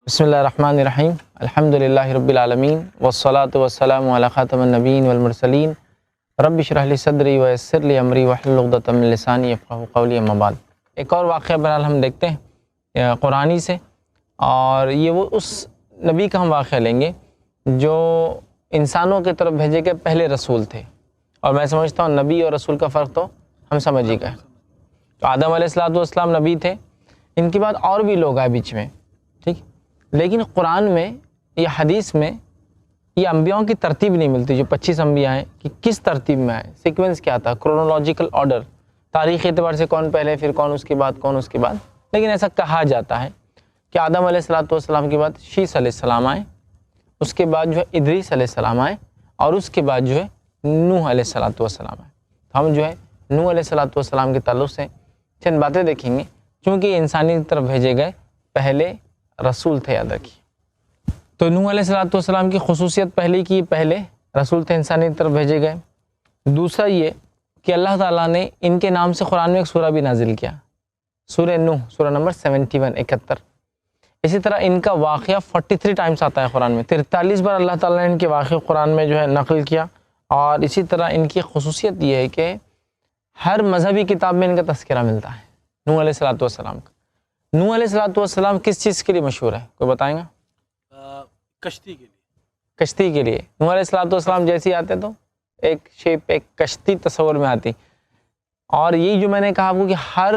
بسم اللہ الرحمن الرحیم الحمدللہ رب العالمین والصلاة والسلام علی خاتم النبیین والمرسلین رب اشرح لی صدری ویسر لی امری واحلل عقدۃ من لسانی یفقہوا قولی اما بعد۔ ایک اور واقعہ بہرحال ہم دیکھتے ہیں قرآنی سے، اور یہ وہ اس نبی کا ہم واقعہ لیں گے جو انسانوں کی طرف بھیجے گئے پہلے رسول تھے۔ اور میں سمجھتا ہوں نبی اور رسول کا فرق تو ہم سمجھ ہی گئے۔ تو آدم علیہ السلام نبی تھے، ان کے بعد اور بھی لوگ آئے بیچ میں، ٹھیک، لیکن قرآن میں یا حدیث میں یہ انبیاؤں کی ترتیب نہیں ملتی جو 25 انبیاء ہیں کہ کس ترتیب میں آئے، سیکوینس کیا تھا، کرونولوجیکل آرڈر، تاریخی اعتبار سے کون پہلے پھر کون اس کے بعد کون اس کے بعد۔ لیکن ایسا کہا جاتا ہے کہ آدم علیہ السلام کے بعد شیس علیہ السلام آئے، اس کے بعد جو ہے ادریس علیہ السلام آئے، اور اس کے بعد جو ہے نوح علیہ السلام آئے۔ تو ہم جو ہے نوح علیہ السلام کے تعلق سے چند باتیں دیکھیں گے، چونکہ یہ انسانی طرف بھیجے گئے پہلے رسول تھے، یاد رکھیے۔ تو نوح علیہ السلام کی خصوصیت پہلی کی پہلے رسول تھے، انسانی طرف بھیجے گئے۔ دوسرا یہ کہ اللہ تعالیٰ نے ان کے نام سے قرآن میں ایک سورہ بھی نازل کیا، سورہ نوح، سورہ نمبر 71۔ اسی طرح ان کا واقعہ 43 ٹائمز آتا ہے قرآن میں، 43 بار اللہ تعالیٰ نے ان کے واقعے قرآن میں جو ہے نقل کیا۔ اور اسی طرح ان کی خصوصیت یہ ہے کہ ہر مذہبی کتاب میں ان کا تذکرہ ملتا ہے، نوح علیہ السلام کا۔ نوح علیہ السلام کس چیز کے لیے مشہور ہے، کوئی بتائیں گا؟ کشتی کے لیے۔ کشتی کے لیے نوح علیہ السلام جیسے ہی آتے تو ایک شیپ، ایک کشتی تصور میں آتی۔ اور یہ جو میں نے کہا آپ کو کہ ہر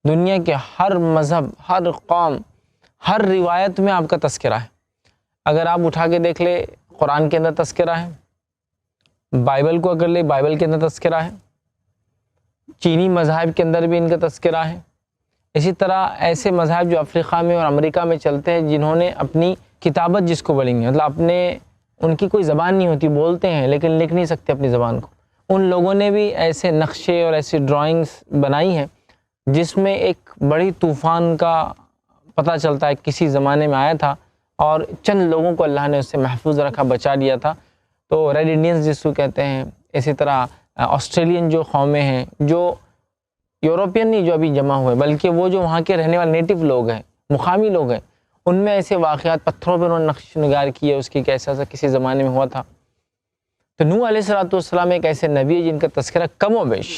دنیا کے ہر مذہب، ہر قوم، ہر روایت میں آپ کا تذکرہ ہے۔ اگر آپ اٹھا کے دیکھ لے، قرآن کے اندر تذکرہ ہے، بائبل کو اگر لے، بائبل کے اندر تذکرہ ہے، چینی مذاہب کے اندر بھی ان کا تذکرہ ہے۔ اسی طرح ایسے مذاہب جو افریقہ میں اور امریکہ میں چلتے ہیں، جنہوں نے اپنی کتابت جس کو بولیں گے، مطلب ان کی کوئی زبان نہیں ہوتی، بولتے ہیں لیکن لکھ نہیں سکتے اپنی زبان کو، ان لوگوں نے بھی ایسے نقشے اور ایسی ڈرائنگز بنائی ہیں جس میں ایک بڑی طوفان کا پتہ چلتا ہے کسی زمانے میں آیا تھا، اور چند لوگوں کو اللہ نے اس سے محفوظ رکھا، بچا لیا تھا۔ تو ریڈ انڈینز جس کو کہتے ہیں، اسی طرح آسٹریلین جو قومیں ہیں، جو یوروپین نہیں جو ابھی جمع ہوئے، بلکہ وہ جو وہاں کے رہنے والے نیٹو لوگ ہیں، مقامی لوگ ہیں، ان میں ایسے واقعات پتھروں پہ انہوں نے نقش نگار کیے اس کی، کیسا ایسا کسی زمانے میں ہوا تھا۔ تو نوح علیہ السلام ایک ایسے نبی ہے جن کا تذکرہ کم و بیش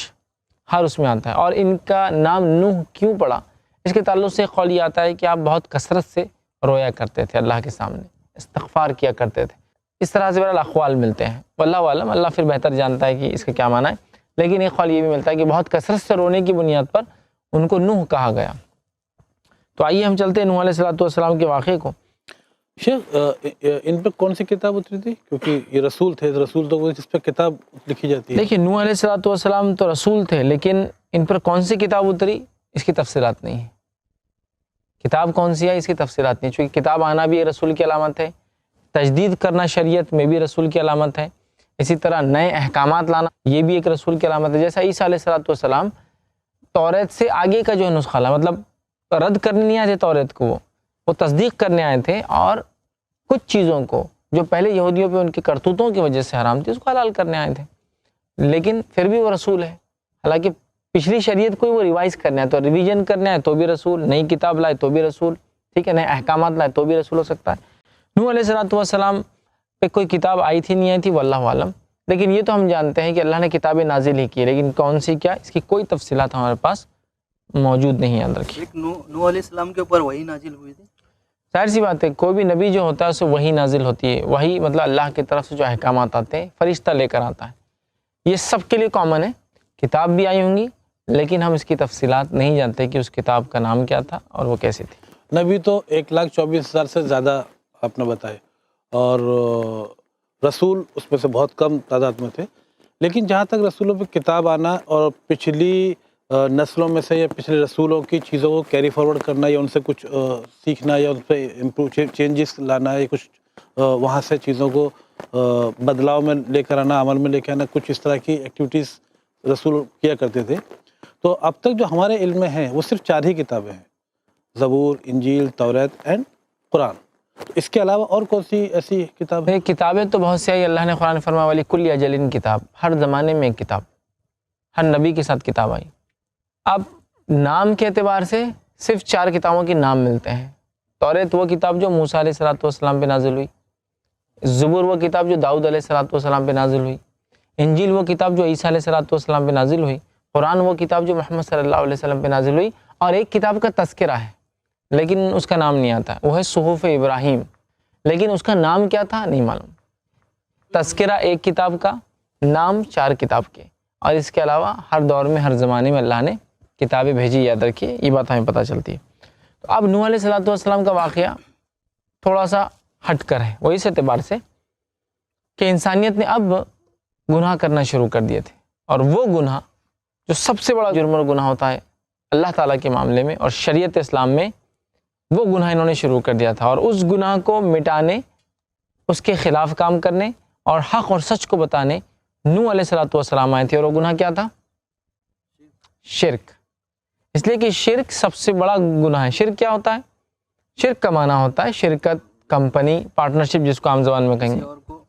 ہر اس میں آتا ہے۔ اور ان کا نام نوح کیوں پڑا، اس کے تعلق سے قول یہ آتا ہے کہ آپ بہت کثرت سے رویا کرتے تھے اللہ کے سامنے، استغفار کیا کرتے تھے، اس طرح سے بہرحال اقوال ملتے ہیں، واللہ عالم، اللہ پھر بہتر جانتا ہے کہ اس کا کیا معنی ہے۔ لیکن ایک قول یہ بھی ملتا ہے کہ بہت کثرت سے رونے کی بنیاد پر ان کو نوح کہا گیا۔ تو آئیے ہم چلتے ہیں نوح علیہ السلام کے واقعے کو۔ شیخ، ان پہ کون سی کتاب اتری تھی؟ کیونکہ یہ رسول تھے، رسول تو جس پہ کتاب لکھی جاتی ہے۔ دیکھیے نوح علیہ السلام تو رسول تھے، لیکن ان پر کون سی کتاب اتری اس کی تفصیلات نہیں ہے۔ کتاب کون سی ہے اس کی تفصیلات نہیں، چونکہ کتاب آنا بھی رسول کی علامت ہے، تجدید کرنا شریعت میں بھی رسول کی علامت ہے، اسی طرح نئے احکامات لانا یہ بھی ایک رسول کی علامت ہے۔ جیسا عیسیٰ علیہ السلام توریت سے آگے کا جو نسخہ لا، مطلب رد کرنے نہیں آئے تھے توریت کو، وہ تصدیق کرنے آئے تھے، اور کچھ چیزوں کو جو پہلے یہودیوں پہ ان کی کرتوتوں کی وجہ سے حرام تھی اس کو حلال کرنے آئے تھے، لیکن پھر بھی وہ رسول ہے۔ حالانکہ پچھلی شریعت کو وہ ریوائز کرنے آئے، تو ریویژن کرنے آئے تو بھی رسول، نئی کتاب لائے تو بھی رسول، ٹھیک ہے، نئے احکامات لائے تو بھی رسول ہو سکتا ہے۔ نوح علیہ السلام پہ کوئی کتاب آئی تھی نہیں آئی تھی، واللہ عالم، لیکن یہ تو ہم جانتے ہیں کہ اللہ نے کتابیں نازل ہی کی، لیکن کون سی کیا اس کی کوئی تفصیلات ہمارے پاس موجود نہیں، یاد رکھیے۔ نوح علیہ السلام کے اوپر وحی نازل ہوئی تھی۔ ظاہر سی بات ہے، کوئی بھی نبی جو ہوتا ہے اسے وحی نازل ہوتی ہے، وحی مطلب اللہ کی طرف سے جو احکامات آتے ہیں فرشتہ لے کر آتا ہے، یہ سب کے لیے کامن ہے۔ کتاب بھی آئی ہوں گی، لیکن ہم اس کی تفصیلات نہیں جانتے کہ اس کتاب کا نام کیا تھا اور وہ کیسی تھی۔ نبی تو 1,24,000 سے زیادہ آپ نے بتائے، اور رسول اس میں سے بہت کم تعداد میں تھے۔ لیکن جہاں تک رسولوں پہ کتاب آنا اور پچھلی نسلوں میں سے یا پچھلے رسولوں کی چیزوں کو کیری فارورڈ کرنا، یا ان سے کچھ سیکھنا، یا ان پہ امپروو چینجز لانا، یا کچھ وہاں سے چیزوں کو بدلاؤ میں لے کر آنا، عمل میں لے کے آنا، کچھ اس طرح کی ایکٹیویٹیز رسول کیا کرتے تھے۔ تو اب تک جو ہمارے علم میں ہیں وہ صرف 4 ہی کتابیں ہیں، زبور، انجیل، توریت اینڈ قرآن۔ اس کے علاوہ اور کون سی ایسی کتاب ہے؟ کتابیں تو بہت سی آئی، اللہ نے قرآن فرمایا والی کل اجل کتاب، ہر زمانے میں ایک کتاب، ہر نبی کے ساتھ کتاب آئی۔ اب نام کے اعتبار سے صرف 4 کتابوں کے نام ملتے ہیں، توریت وہ کتاب جو موسیٰ علیہ السلام پہ نازل ہوئی، زبور وہ کتاب جو داؤد علیہ السلام پہ نازل ہوئی، انجیل وہ کتاب جو عیسیٰ علیہ السلام پہ نازل ہوئی، قرآن وہ کتاب جو محمد صلی اللہ علیہ وسلم پہ نازل ہوئی، اور ایک کتاب کا تذکرہ ہے لیکن اس کا نام نہیں آتا، وہ ہے صحف ابراہیم، لیکن اس کا نام کیا تھا نہیں معلوم۔ تذکرہ ایک کتاب کا، نام 4 کتاب کے، اور اس کے علاوہ ہر دور میں ہر زمانے میں اللہ نے کتابیں بھیجی، یاد رکھیے یہ بات ہمیں پتہ چلتی ہے۔ تو اب نوح علیہ السلام کا واقعہ تھوڑا سا ہٹ کر ہے، وہ اس اعتبار سے کہ انسانیت نے اب گناہ کرنا شروع کر دیے تھے، اور وہ گناہ جو سب سے بڑا جرم اور گناہ ہوتا ہے اللہ تعالیٰ کے معاملے میں اور شریعت اسلام میں، وہ گناہ انہوں نے شروع کر دیا تھا، اور اس گناہ کو مٹانے، اس کے خلاف کام کرنے اور حق اور سچ کو بتانے نوح علیہ السلام آئے تھے، اور وہ گناہ کیا تھا؟ شرک۔ اس لیے کہ شرک سب سے بڑا گناہ ہے۔ شرک کیا ہوتا ہے؟ شرک کا معنی ہوتا ہے شرکت، کمپنی، پارٹنرشپ، جس کو عام زبان میں کہیں گے، کسی اور کو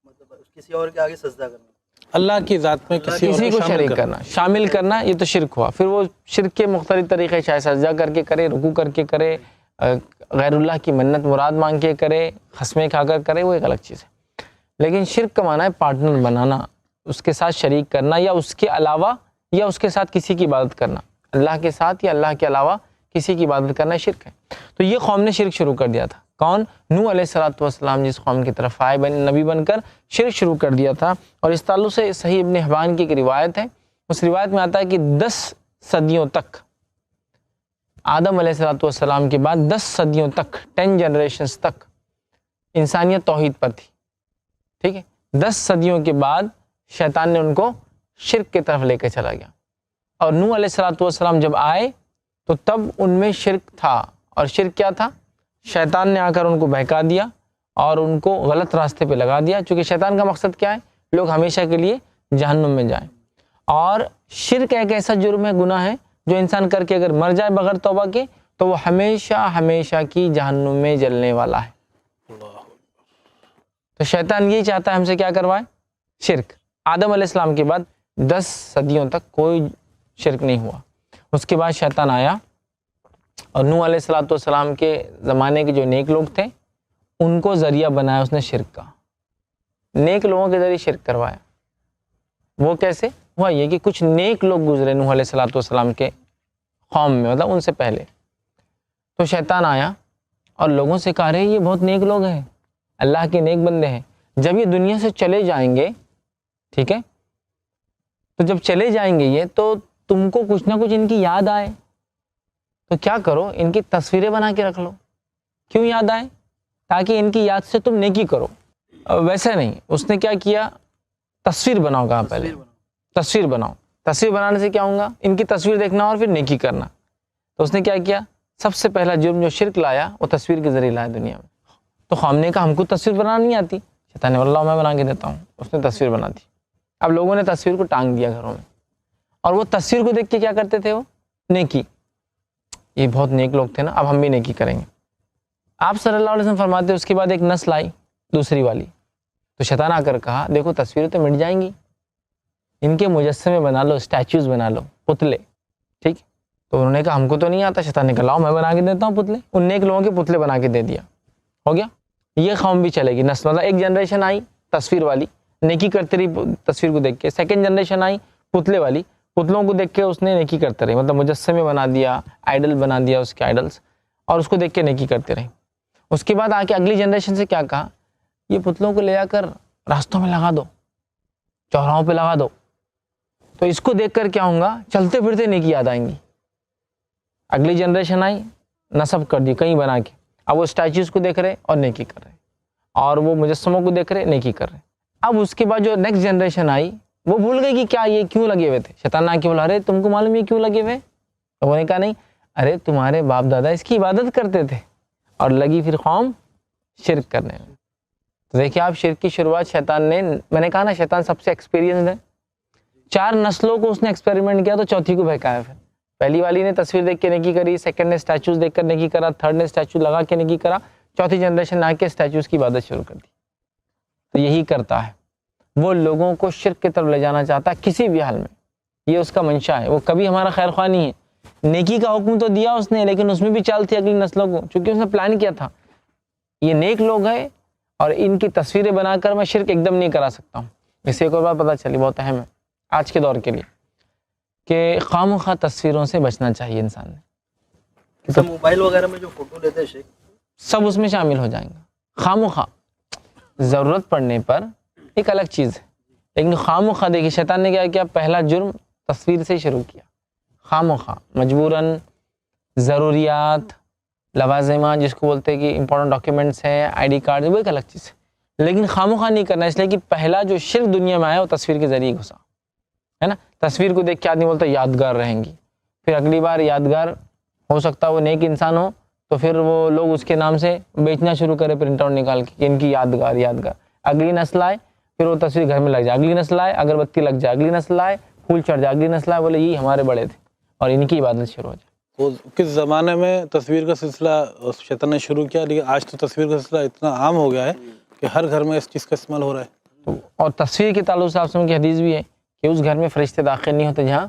مطلب کسی اور کے آگے سجدہ کرنا، اللہ کی ذات میں کسی کسی کو شریک کرنا، شامل کرنا، یہ تو شرک ہوا۔ پھر وہ شرک کے مختلف طریقے، چاہے سجدہ کر کے کرے، رکوع کر کے کرے، غیر اللہ کی منت مراد مانگ کے کرے، قسمیں کھا کر کرے، وہ ایک الگ چیز ہے۔ لیکن شرک کا معنی ہے پارٹنر بنانا، اس کے ساتھ شریک کرنا، یا اس کے علاوہ یا اس کے ساتھ کسی کی عبادت کرنا، اللہ کے ساتھ یا اللہ کے علاوہ کسی کی عبادت کرنا شرک ہے۔ تو یہ قوم نے شرک شروع کر دیا تھا۔ کون؟ نوح علیہ السلام جس قوم کی طرف آئے نبی بن کر، شرک شروع کر دیا تھا۔ اور اس تعلق سے صحیح ابن حبان کی ایک روایت ہے، اس روایت میں آتا ہے کہ 10 صدیوں تک، آدم علیہ السلام کے بعد 10 صدیوں تک، 10 جنریشنز تک انسانیت توحید پر تھی، ٹھیک ہے۔ 10 صدیوں کے بعد شیطان نے ان کو شرک کی طرف لے کے چلا گیا، اور نوح علیہ السلام جب آئے تو تب ان میں شرک تھا۔ اور شرک کیا تھا؟ شیطان نے آ کر ان کو بہکا دیا اور ان کو غلط راستے پہ لگا دیا، چونکہ شیطان کا مقصد کیا ہے؟ لوگ ہمیشہ کے لیے جہنم میں جائیں۔ اور شرک ایک ایسا جرم ہے، گناہ ہے، جو انسان کر کے اگر مر جائے بغیر توبہ کے تو وہ ہمیشہ ہمیشہ کی جہنم میں جلنے والا ہے۔ تو شیطان یہی چاہتا ہے ہم سے کیا کروائے؟ شرک۔ آدم علیہ السلام کے بعد 10 صدیوں تک کوئی شرک نہیں ہوا۔ اس کے بعد شیطان آیا اور نوح علیہ السلام کے زمانے کے جو نیک لوگ تھے ان کو ذریعہ بنایا اس نے شرک کا، نیک لوگوں کے ذریعے شرک کروایا۔ وہ کیسے ہوا؟ یہ کہ کچھ نیک لوگ گزرے نوح علیہ السلام کے قوم میں، مطلب ان سے پہلے، تو شیطان آیا اور لوگوں سے کہا رہے یہ بہت نیک لوگ ہیں، اللہ کے نیک بندے ہیں، جب یہ دنیا سے چلے جائیں گے، ٹھیک ہے، تو جب چلے جائیں گے یہ، تو تم کو کچھ نہ کچھ ان کی یاد آئے، تو کیا کرو، ان کی تصویریں بنا کے رکھ لو۔ کیوں یاد آئے؟ تاکہ ان کی یاد سے تم نیکی کرو۔ ویسے نہیں، اس نے کیا کیا؟ تصویر بناؤ، کہا پہلے تصویر بناؤ۔ تصویر بنانے سے کیا ہوگا؟ ان کی تصویر دیکھنا اور پھر نیکی کرنا۔ تو اس نے کیا کیا؟ سب سے پہلا جرم جو شرک لایا وہ تصویر کے ذریعے لایا دنیا میں۔ تو قوم نے کہا ہم کو تصویر بنانا نہیں آتی، شیطان نے واللہ میں بنا کے دیتا ہوں، اس نے تصویر بنا دی۔ اب لوگوں نے تصویر کو ٹانگ دیا گھروں میں، اور وہ تصویر کو دیکھ کے کیا کرتے تھے؟ وہ نیکی، یہ بہت نیک لوگ تھے نا، اب ہم بھی نیکی کریں گے۔ آپ صلی اللہ علیہ وسلم فرماتے اس کے بعد ایک نسل آئی دوسری والی، تو شیطان آ کر کہا دیکھو تصویریں تو مٹ جائیں گی، ان کے مجسمے بنا لو، اسٹیچوز بنا لو، پتلے، ٹھیک۔ تو انہوں نے کہا ہم کو تو نہیں آتا، شیطان نے کہا لاؤ میں بنا کے دیتا ہوں پتلے، ان نیک لوگوں کے پتلے بنا کے دے دیا، ہو گیا۔ یہ قوم بھی چلے گی، نسل، مطلب ایک جنریشن آئی تصویر والی، نیکی کرتے رہی تصویر کو دیکھ کے، سیکنڈ جنریشن آئی پتلے والی، پتلوں کو دیکھ کے اس نے نیکی کرتے رہے، مطلب مجسمے بنا دیا، آئیڈل بنا دیا اس کے آئیڈلس، اور اس کو دیکھ کے نیکی کرتے رہے۔ اس کے بعد آ کے اگلی جنریشن سے کیا کہا؟ یہ پتلوں کو لے جا کر راستوں میں لگا دو، چوراہوں پہ لگا دو، تو اس کو دیکھ کر کیا ہوگا؟ چلتے پھرتے نیکی یاد آئیں گی۔ اگلی جنریشن آئی، نصب کر دی کہیں بنا کے، اب وہ اسٹیچوز کو دیکھ رہے اور نیکی کر رہے، اور وہ مجسموں کو دیکھ رہے نیکی کر رہے۔ اب اس کے بعد جو نیکسٹ جنریشن آئی وہ بھول گئی کہ کیا یہ کیوں لگے ہوئے تھے۔ شیطان نے بولا ارے تم کو معلوم یہ کیوں لگے ہوئے؟ لوگوں نے کہا نہیں، ارے تمہارے باپ دادا اس کی عبادت کرتے تھے، اور لگی پھر قوم شرک کرنے میں۔ تو دیکھیے آپ، شرک کی شروعات شیطان نے، میں نے کہا نا شیطان سب سے ایکسپیرینسڈ ہے، 4 نسلوں کو اس نے ایکسپیریمنٹ کیا تو چوتھی کو بہکایا۔ پھر پہلی والی نے تصویر دیکھ کے نیکی کری، سیکنڈ نے اسٹیچوز دیکھ کر نیکی کرا، تھرڈ نے اسٹیچو لگا کے نیکی کرا، چوتھی جنریشن نے آ کے اسٹیچوز کی عبادت شروع کر دی۔ تو یہی کرتا ہے، وہ لوگوں کو شرک کی طرف لے جانا چاہتا ہے کسی بھی حال میں، یہ اس کا منشا ہے، وہ کبھی ہمارا خیر خواہ نہیں ہے، نیکی کا حکم تو دیا اس نے، لیکن اس میں بھی چال تھی اگلی نسلوں کو، چونکہ اس نے پلان کیا تھا یہ نیک لوگ ہیں اور ان کی تصویریں بنا کر میں شرک ایک دم نہیں کرا سکتا ہوں۔ اس سے ایک اور بات پتہ چلی، بہت اہم ہے آج کے دور کے لیے، کہ خام خواہ تصویروں سے بچنا چاہیے انسان نے۔ جیسے موبائل وغیرہ میں جو فوٹو لیتے ہیں شیخ، سب اس میں شامل ہو جائیں گے، خام خواہ ضرورت پڑنے پر ایک الگ چیز ہے، لیکن خام خواہ دیکھیے شیطان نے کیا کیا، پہلا جرم تصویر سے شروع کیا، خام خواہ مجبوراً ضروریات لوازمات جس کو بولتے ہیں کہ امپورٹنٹ ڈاکیومنٹس ہیں، آئی ڈی کارڈ، وہ ایک الگ چیز ہے، لیکن خام خواہ نہیں کرنا، اس لیے کہ پہلا جو شرک دنیا میں آیا وہ تصویر کے ذریعے گھسا ہے نا۔ تصویر کو دیکھ کے آدمی بولتا ہے یادگار رہیں گی، پھر اگلی بار یادگار ہو سکتا ہے وہ نیک انسان ہو تو پھر وہ لوگ اس کے نام سے بیچنا شروع کرے پرنٹ آؤٹ نکال کے کہ ان کی یادگار یادگار، اگلی نسل آئے پھر وہ تصویر گھر میں لگ جائے، اگلی نسل آئے اگربتی لگ جائے، اگلی نسل آئے پھول چڑھ جائے، اگلی نسل آئے بولے یہ ہمارے بڑے تھے اور ان کی عبادت شروع ہو جائے۔ تو کس زمانے میں تصویر کا سلسلہ شیطان نے شروع کیا، لیکن آج تو تصویر کا سلسلہ اتنا عام ہو گیا ہے کہ ہر گھر میں اس چیز کا استعمال ہو رہا ہے۔ اور تصویر کے تعلق سے آپ کی حدیث بھی ہے کہ اس گھر میں فرشتے داخل نہیں ہوتے جہاں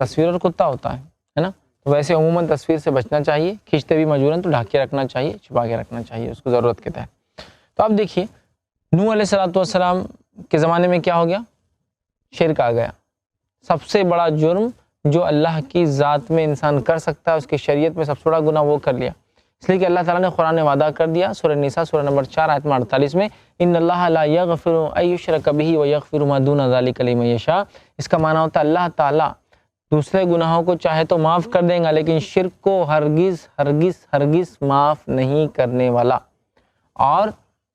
تصویر اور کتا ہوتا ہے نا۔ تو ویسے عموماً تصویر سے بچنا چاہیے، کھینچتے بھی مجبوراً تو ڈھک کے رکھنا چاہیے، چھپا کے رکھنا چاہیے اس کو ضرورت کے تحت۔ تو اب دیکھیے نوح علیہ السلام کے زمانے میں کیا ہو گیا، شرک آ گیا، سب سے بڑا جرم جو اللہ کی ذات میں انسان کر سکتا ہے، اس کی شریعت میں سب سے بڑا گناہ وہ کر لیا، اس لیے کہ اللہ تعالیٰ نے قرآن میں وعدہ کر دیا، سورہ نساء سورہ نمبر 4 آیت 48 میں، ان اللہ لا یغفر ان یشرک بہ ویغفر ما دون ذلک لمن یشاء۔ اس کا معنی ہوتا ہے اللہ تعالیٰ دوسرے گناہوں کو چاہے تو معاف کر دیں گا، لیکن شرک کو ہرگز ہرگز ہرگز معاف نہیں کرنے والا۔ اور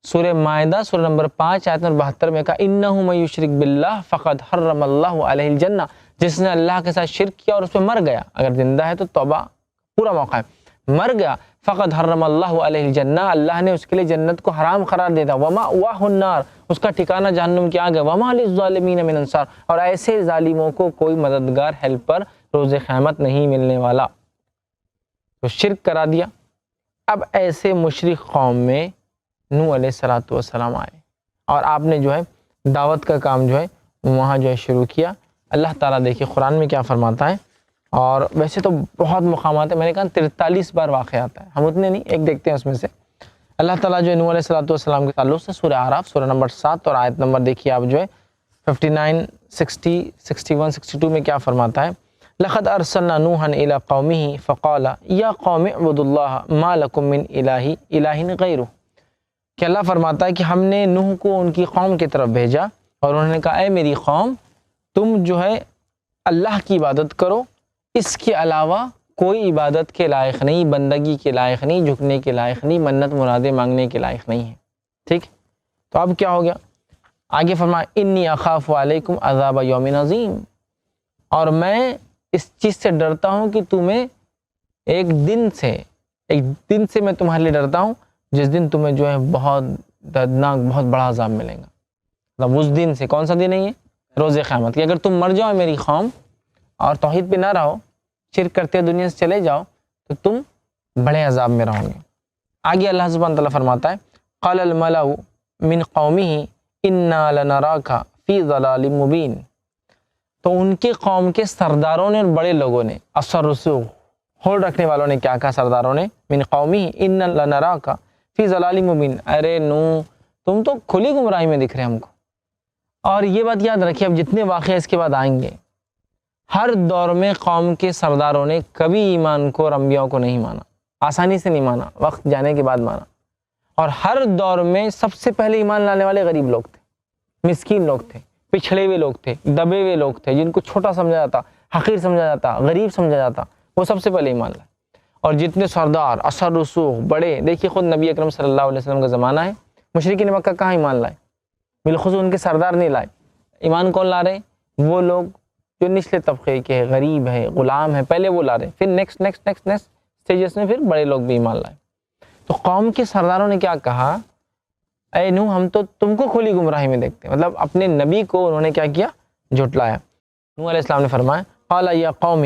سورہ مائدہ سورہ نمبر 5 آیت نمبر 72 میں کہا انہ من یشرک باللہ فقد حرم اللہ علیہ الجنہ، جس نے اللہ کے ساتھ شرک کیا اور اس پہ مر گیا، اگر زندہ ہے تو توبہ پورا موقع ہے، مر گیا فقد حرم اللہ علیہ الجنہ، اللہ نے اس کے لیے جنت کو حرام قرار دے دیا، ومأواہ النار، اس کا ٹھکانہ جہنم کی آگ ہے، وما للظالمین من انصار، اور ایسے ظالموں کو کوئی مددگار ہیلپر روز قیامت نہیں ملنے والا۔ تو شرک کرا دیا۔ اب ایسے مشرک قوم میں نوح علیہ السلام آئے اور آپ نے جو ہے دعوت کا کام جو ہے وہاں جو ہے شروع کیا۔ اللہ تعالیٰ دیکھیے قرآن میں کیا فرماتا ہے، اور ویسے تو بہت مقامات ہیں، میں نے کہا 43 بار واقع آتا ہے، ہم اتنے نہیں، ایک دیکھتے ہیں اس میں سے۔ اللہ تعالیٰ جو ہے نوح علیہ السلام کے تعلق سے سورہ اعراف سورہ نمبر 7 اور آیت نمبر دیکھیے آپ جو ہے 59 60 61 62 میں کیا فرماتا ہے، لقد ارسلنا نوحا الی قومه فقال یا قوم اعبدوا اللہ ما لکم من الہ غیرہ، کہ اللہ فرماتا ہے کہ ہم نے نوح کو ان کی قوم کی طرف بھیجا اور انہوں نے کہا اے میری قوم تم جو ہے اللہ کی عبادت کرو، اس کے علاوہ کوئی عبادت کے لائق نہیں، بندگی کے لائق نہیں، جھکنے کے لائق نہیں، منت مرادیں مانگنے کے لائق نہیں ہے۔ ٹھیک، تو اب کیا ہو گیا، آگے فرمایا انی اخاف علیکم عذاب یوم عظیم، اور میں اس چیز سے ڈرتا ہوں کہ تمہیں ایک دن سے میں تمہارے لیے ڈرتا ہوں جس دن تمہیں جو ہے بہت دردناک بہت بڑا عذاب ملے گا۔ مطلب اس دن سے، کون سا دن ہے یہ، روز قیامت، کہ اگر تم مر جاؤ میری قوم اور توحید پہ نہ رہو، شرک کرتے دنیا سے چلے جاؤ، تو تم بڑے عذاب میں رہو گے۔ آگے اللہ سبحانہ تعالیٰ فرماتا ہے قال الملأ من قومه انا لنراک فی ضلال مبین، تو ان کے قوم کے سرداروں نے اور بڑے لوگوں نے، اثر رسوخ ہولڈ رکھنے والوں نے کیا کہا، سرداروں نے من قومه انا لنراک فی ضلال مبین، ارے نو تم تو کھلی گمراہی میں دکھ رہے ہم کو۔ اور یہ بات یاد رکھیے، اب جتنے واقعہ اس کے بعد آئیں گے، ہر دور میں قوم کے سرداروں نے کبھی ایمان کو اور انبیاء کو نہیں مانا، آسانی سے نہیں مانا، وقت جانے کے بعد مانا۔ اور ہر دور میں سب سے پہلے ایمان لانے والے غریب لوگ تھے، مسکین لوگ تھے، پچھڑے ہوئے لوگ تھے، دبے ہوئے لوگ تھے، جن کو چھوٹا سمجھا جاتا، حقیر سمجھا جاتا، غریب سمجھا جاتا، وہ سب سے پہلے ایمان لائے۔ اور جتنے سردار اثر رسوخ بڑے، دیکھیے خود نبی اکرم صلی اللہ علیہ وسلم کا زمانہ ہے، مشرکین مکہ کہاں ایمان لائے، بالخصوص ان کے سردار نہیں لائے۔ ایمان کون لا رہے، وہ لوگ جو نچلے طبقے کے ہیں، غریب ہیں، غلام ہیں، پہلے وہ لا رہے، پھر نیکسٹ سٹیجز میں پھر بڑے لوگ بھی ایمان لائے۔ تو قوم کے سرداروں نے کیا کہا، اے نوح ہم تو تم کو کھلی گمراہی میں دیکھتے ہیں، مطلب اپنے نبی کو انہوں نے کیا کیا، جھٹلایا۔ نوح علیہ السلام نے فرمایا قال یا قوم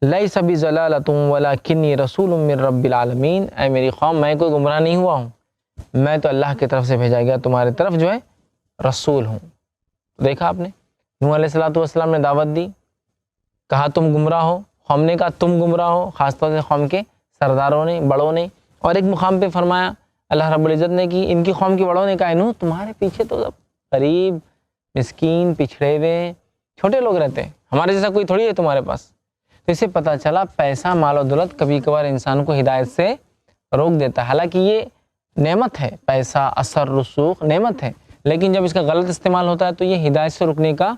لیس بضلالۃ ولکنی رسول من رب العالمین، اے میری قوم میں کوئی گمراہ نہیں ہوا ہوں، میں تو اللہ کی طرف سے بھیجا گیا تمہاری طرف جو ہے رسول ہوں۔ دیکھا آپ نے، نوح علیہ السلام نے دعوت دی، کہا تم گمراہ ہو، قوم نے کہا تم گمراہ ہو، خاص طور سے قوم کے سرداروں نے، بڑوں نے. اور ایک مقام پہ فرمایا اللہ رب العزت نے کہ ان کی قوم کے بڑوں نے کہا نوح تمہارے پیچھے تو سب غریب، مسکین، پچھڑے ہوئے چھوٹے لوگ رہتے ہیں، ہمارے جیسا کوئی تھوڑی ہے تمہارے پاس. تو اسے پتہ چلا پیسہ، مال و دولت کبھی کبھار انسان کو ہدایت سے روک دیتا ہے. حالانکہ یہ نعمت ہے، پیسہ، اثر، رسوخ نعمت ہے، لیکن جب اس کا غلط استعمال ہوتا ہے تو یہ ہدایت سے رکنے کا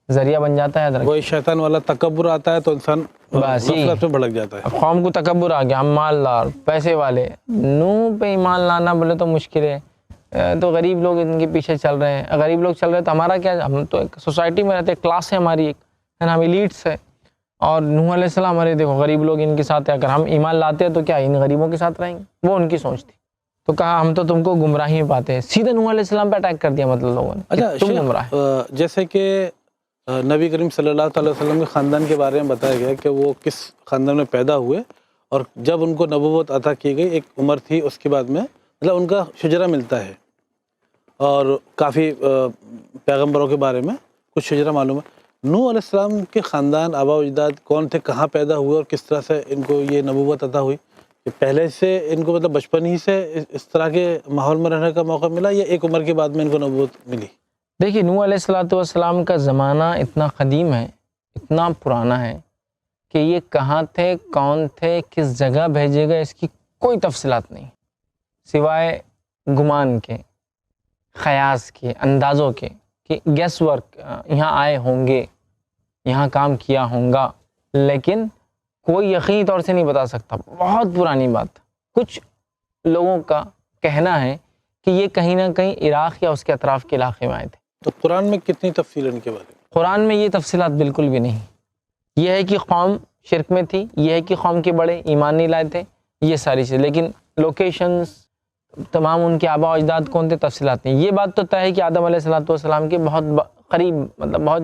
ذریعہ بن جاتا ہے. وہی شیطان والا تکبر آتا ہے تو انسان بس یہی غفلت میں بھڑک جاتا ہے. قوم کو تکبر آ گیا، ہم مالدار، پیسے والے. نوح پہ ایمان لانا بولے تو مشکل ہے، تو غریب لوگ ان کے پیچھے چل رہے ہیں. غریب لوگ چل رہے ہیں تو ہمارا کیا، ہم تو ایک سوسائٹی میں رہتے ہیں، کلاس ہے ہماری ایک، ہے نا، ہم ایلیٹس ہے. اور نوح علیہ السلام ہمارے دیکھو غریب لوگ ان کے ساتھ ہیں، اگر ہم ایمان لاتے ہیں تو کیا ان غریبوں کے ساتھ رہیں گے؟ وہ ان کی سوچ تھی. تو کہا ہم تو تم کو گمراہی میں پاتے ہیں. سیدھے نوح علیہ السلام پہ اٹیک کر دیا مطلب لوگوں نے. اچھا تم گمراہ. جیسے کہ نبی کریم صلی اللہ تعالی وسلم کے خاندان کے بارے میں بتایا گیا کہ وہ کس خاندان میں پیدا ہوئے، اور جب ان کو نبوت عطا کی گئی ایک عمر تھی، اس کے بعد میں مطلب ان کا شجرہ ملتا ہے، اور کافی پیغمبروں کے بارے میں کچھ شجرہ معلوم ہے. نوح علیہ السلام کے خاندان، آبا و اجداد کون تھے، کہاں پیدا ہوئے، اور کس طرح سے ان کو یہ نبوت عطا ہوئی؟ کہ پہلے سے ان کو مطلب بچپن ہی سے اس طرح کے ماحول میں رہنے کا موقع ملا، یا ایک عمر کے بعد میں ان کو نبوت ملی؟ دیکھیے نوح علیہ السلام کا زمانہ اتنا قدیم ہے، اتنا پرانا ہے کہ یہ کہاں تھے، کون تھے، کس جگہ بھیجے گئے، اس کی کوئی تفصیلات نہیں، سوائے گمان کے، خیاس کے، اندازوں کے، کہ گیس ورک، یہاں آئے ہوں گے، یہاں کام کیا ہوں گا، لیکن کوئی یقینی طور سے نہیں بتا سکتا. بہت پرانی بات. کچھ لوگوں کا کہنا ہے کہ یہ کہیں نہ کہیں عراق یا اس کے اطراف کے علاقے میں آئے تھے. تو قرآن میں کتنی تفصیل ان کے بارے میں؟ قرآن میں یہ تفصیلات بالکل بھی نہیں. یہ ہے کہ قوم شرک میں تھی، یہ ہے کہ قوم کے بڑے ایمان نہیں لائے تھے، یہ ساری چیزیں، لیکن لوکیشنز، تمام ان کے آبا و اجداد کون تھے، تفصیلات نہیں. یہ بات تو طے ہے کہ آدم علیہ السلام کے بہت قریب، مطلب بہت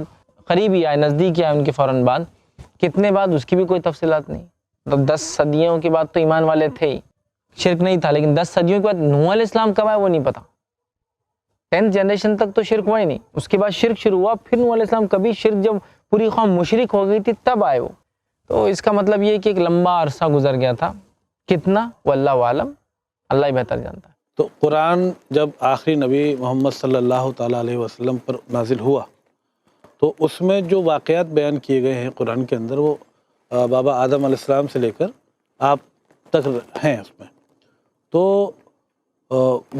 قریبی آئے، نزدیک آئے ان کے فوراً بعد. کتنے بعد اس کی بھی کوئی تفصیلات نہیں. مطلب 10 صدیوں کے بعد تو ایمان والے تھے ہی، شرک نہیں تھا، لیکن 10 صدیوں کے بعد نوح علیہ السلام کب آئے وہ نہیں پتا. 10th جنریشن تک تو شرک ہوا ہی نہیں، اس کے بعد شرک شروع ہوا. پھر نوح علیہ السلام کبھی شرک، جب پوری قوم مشرک ہو گئی تھی تب آئے وہ. تو اس کا مطلب یہ کہ ایک لمبا عرصہ گزر گیا تھا. کتنا واللہ عالم، اللہ ہی بہتر جانتا ہے. تو قرآن جب آخری نبی محمد صلی اللہ تعالیٰ علیہ وسلم پر نازل ہوا تو اس میں جو واقعات بیان کیے گئے ہیں قرآن کے اندر، وہ بابا آدم علیہ السلام سے لے کر آپ تک ہیں. اس میں تو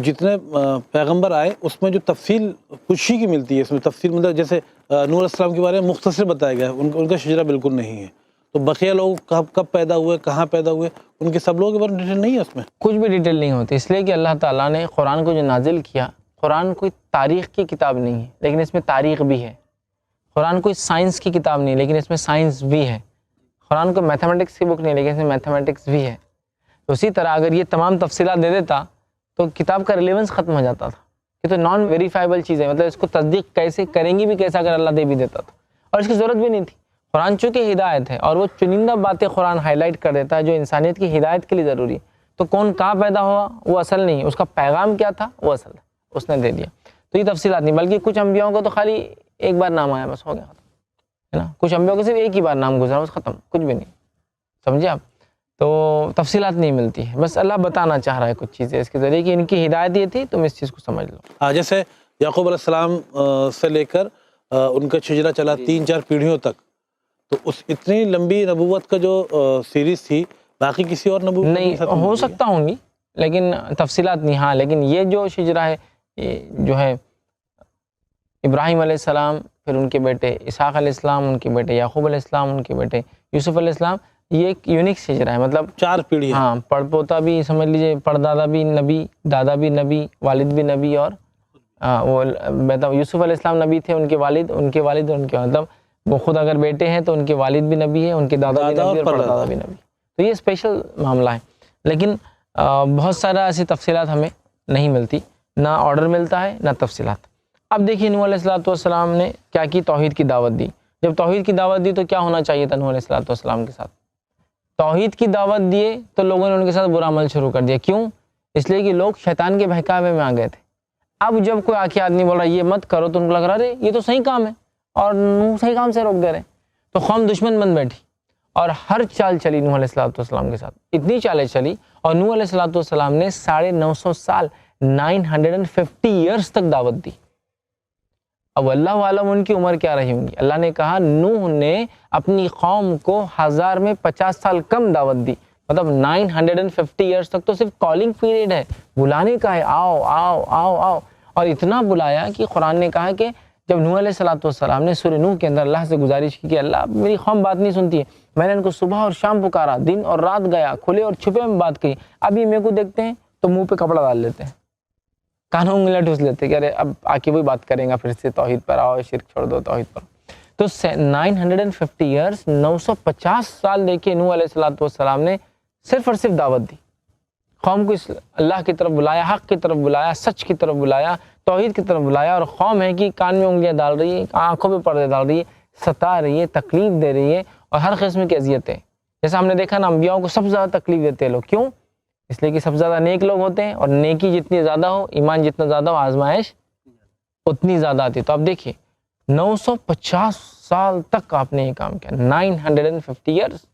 جتنے پیغمبر آئے اس میں جو تفصیل کچھ ہی کی ملتی ہے. اس میں تفصیل مطلب جیسے نوح علیہ السلام کے بارے میں مختصر بتایا گیا ہے، ان کا شجرہ بالکل نہیں ہے. تو بقیہ لوگ کب پیدا ہوئے، کہاں پیدا ہوئے، ان کے سب لوگوں کے بارے میں ڈیٹیل نہیں ہے اس میں. کچھ بھی ڈیٹیل نہیں ہوتی، اس لیے کہ اللہ تعالیٰ نے قرآن کو جو نازل کیا، قرآن کوئی تاریخ کی کتاب نہیں ہے لیکن اس میں تاریخ بھی ہے. قرآن کوئی سائنس کی کتاب نہیں لیکن اس میں سائنس بھی ہے. قرآن کو میتھمیٹکس کی بک نہیں لیکن اس میں میتھمیٹکس بھی ہے. تو اسی طرح اگر یہ تمام تفصیلات دے دیتا تو کتاب کا ریلیونس ختم ہو جاتا تھا. یہ تو نان ویریفائبل چیز ہے، مطلب اس کو تصدیق کیسے کریں گی بھی کیسا اگر اللہ دے بھی دیتا تھا، اور اس کی ضرورت بھی نہیں تھی. قرآن چونکہ ہدایت ہے اور وہ چنندہ باتیں قرآن ہائی لائٹ کر دیتا ہے جو انسانیت کی ہدایت کے لیے ضروری ہے. تو کون کہاں پیدا ہوا وہ اصل نہیں، اس کا پیغام کیا تھا وہ اصل ہے، اس نے دے دیا. تو یہ تفصیلات نہیں، بلکہ کچھ انبیاءوں کو تو خالی ایک بار نام آیا بس ہو گیا ختم، ہے نا. کچھ انبیاءوں کو صرف ایک ہی بار نام گزرا بس ختم، کچھ بھی نہیں. سمجھے آپ؟ تو تفصیلات نہیں ملتی ہے، بس اللہ بتانا چاہ رہا ہے کچھ چیزیں اس کے ذریعے کہ ان کی ہدایت یہ تھی، تم اس چیز کو سمجھ لو. جیسے یعقوب علیہ السلام سے لے کر ان کا شجرہ چلا 3-4 پیڑھیوں تک، تو اس اتنی لمبی نبوت کا جو سیریز تھی، باقی کسی اور نبوت نہیں ہو سکتا ہوں گی لیکن تفصیلات نہیں. ہاں لیکن یہ جو شجرہ ہے، یہ جو ہے ابراہیم علیہ السلام، پھر ان کے بیٹے اسحاق علیہ السلام، ان کے بیٹے یعقوب علیہ السلام، ان کے بیٹے یوسف علیہ السلام، یہ ایک یونیک شجرہ ہے. مطلب 4 پیڑھی. ہاں، پڑ پوتا بھی سمجھ لیجئے، پڑدادا بھی نبی، دادا بھی نبی، والد بھی نبی، اور وہ یوسف علیہ السلام نبی تھے، ان کے والد اور ان کے مطلب وہ خود اگر بیٹے ہیں تو ان کے والد بھی نبی ہیں، ان کے دادا بھی نبی اور پردادا بھی نبی. تو یہ اسپیشل معاملہ ہے. لیکن بہت سارا ایسی تفصیلات ہمیں نہیں ملتی، نہ آرڈر ملتا ہے نہ تفصیلات. اب دیکھیے نوح علیہ السلام نے کیا کی، توحید کی دعوت دی. جب توحید کی دعوت دی تو کیا ہونا چاہیے تھا نوح علیہ السلام کے ساتھ؟ توحید کی دعوت دیے تو لوگوں نے ان کے ساتھ برا عمل شروع کر دیا. کیوں؟ اس لیے کہ لوگ شیطان کے بہکاوے میں آ گئے تھے. اب جب کوئی آ کے آدمی بول رہا ہے یہ مت کرو تو ان کو لگ رہا ہے یہ تو صحیح کام ہے اور نوح صحیح کام سے روک دے رہے ہیں، تو قوم دشمن بن بیٹھی. اور ہر چال چلی نوح علیہ السلام کے ساتھ، اتنی چالیں چلی، اور نوح علیہ السلام نے 950 سال 950 ایئرس تک دعوت دی۔ اب اللہ عالم ان کی عمر کیا رہی ہوں گی۔ اللہ نے کہا نوح نے اپنی قوم کو 1000 میں 50 سال کم دعوت دی، مطلب 950 ایئرس تک تو صرف کالنگ پیریڈ ہے، بلانے کا ہے، آؤ آؤ آؤ آؤ، اور اتنا بلایا کہ قرآن نے کہا کہ جب نوح علیہ السلام نے سورہ نوح کے اندر اللہ سے گزارش کی کہ اللہ میری قوم بات نہیں سنتی ہے، میں نے ان کو صبح اور شام پکارا، دن اور رات گیا، کھلے اور چھپے میں بات کی، اب یہ میرے کو دیکھتے ہیں تو منہ پہ کپڑا ڈال لیتے ہیں، کانوں انگلیاں ٹھوس لیتے کہ ارے اب آ کے وہی بات کریں گا، پھر سے توحید پر آؤ، شرک چھوڑ دو، توحید پر۔ تو 950 ایئرس 950 سال دیکھیے نوح علیہ السلام نے صرف اور صرف دعوت دی، قوم کو اللہ کی طرف بلایا، حق کی طرف بلایا، سچ کی طرف بلایا، توحید کی طرف بلایا، اور قوم ہے کہ کان میں انگلیاں ڈال رہی ہے، آنکھوں پہ پردے ڈال رہی ہے، ستا رہی ہے، تکلیف دے رہی ہے، اور ہر قسم کی اذیتیں۔ جیسا ہم نے دیکھا نا، انبیاءوں کو سب سے زیادہ تکلیف دیتے ہیں لوگ، کیوں؟ اس لیے کہ سب سے زیادہ نیک لوگ ہوتے ہیں، اور نیکی جتنی زیادہ ہو، ایمان جتنا زیادہ ہو، آزمائش اتنی زیادہ آتی۔ تو اب دیکھیے 950 سال تک آپ نے یہ کام کیا، 950 ایئرس،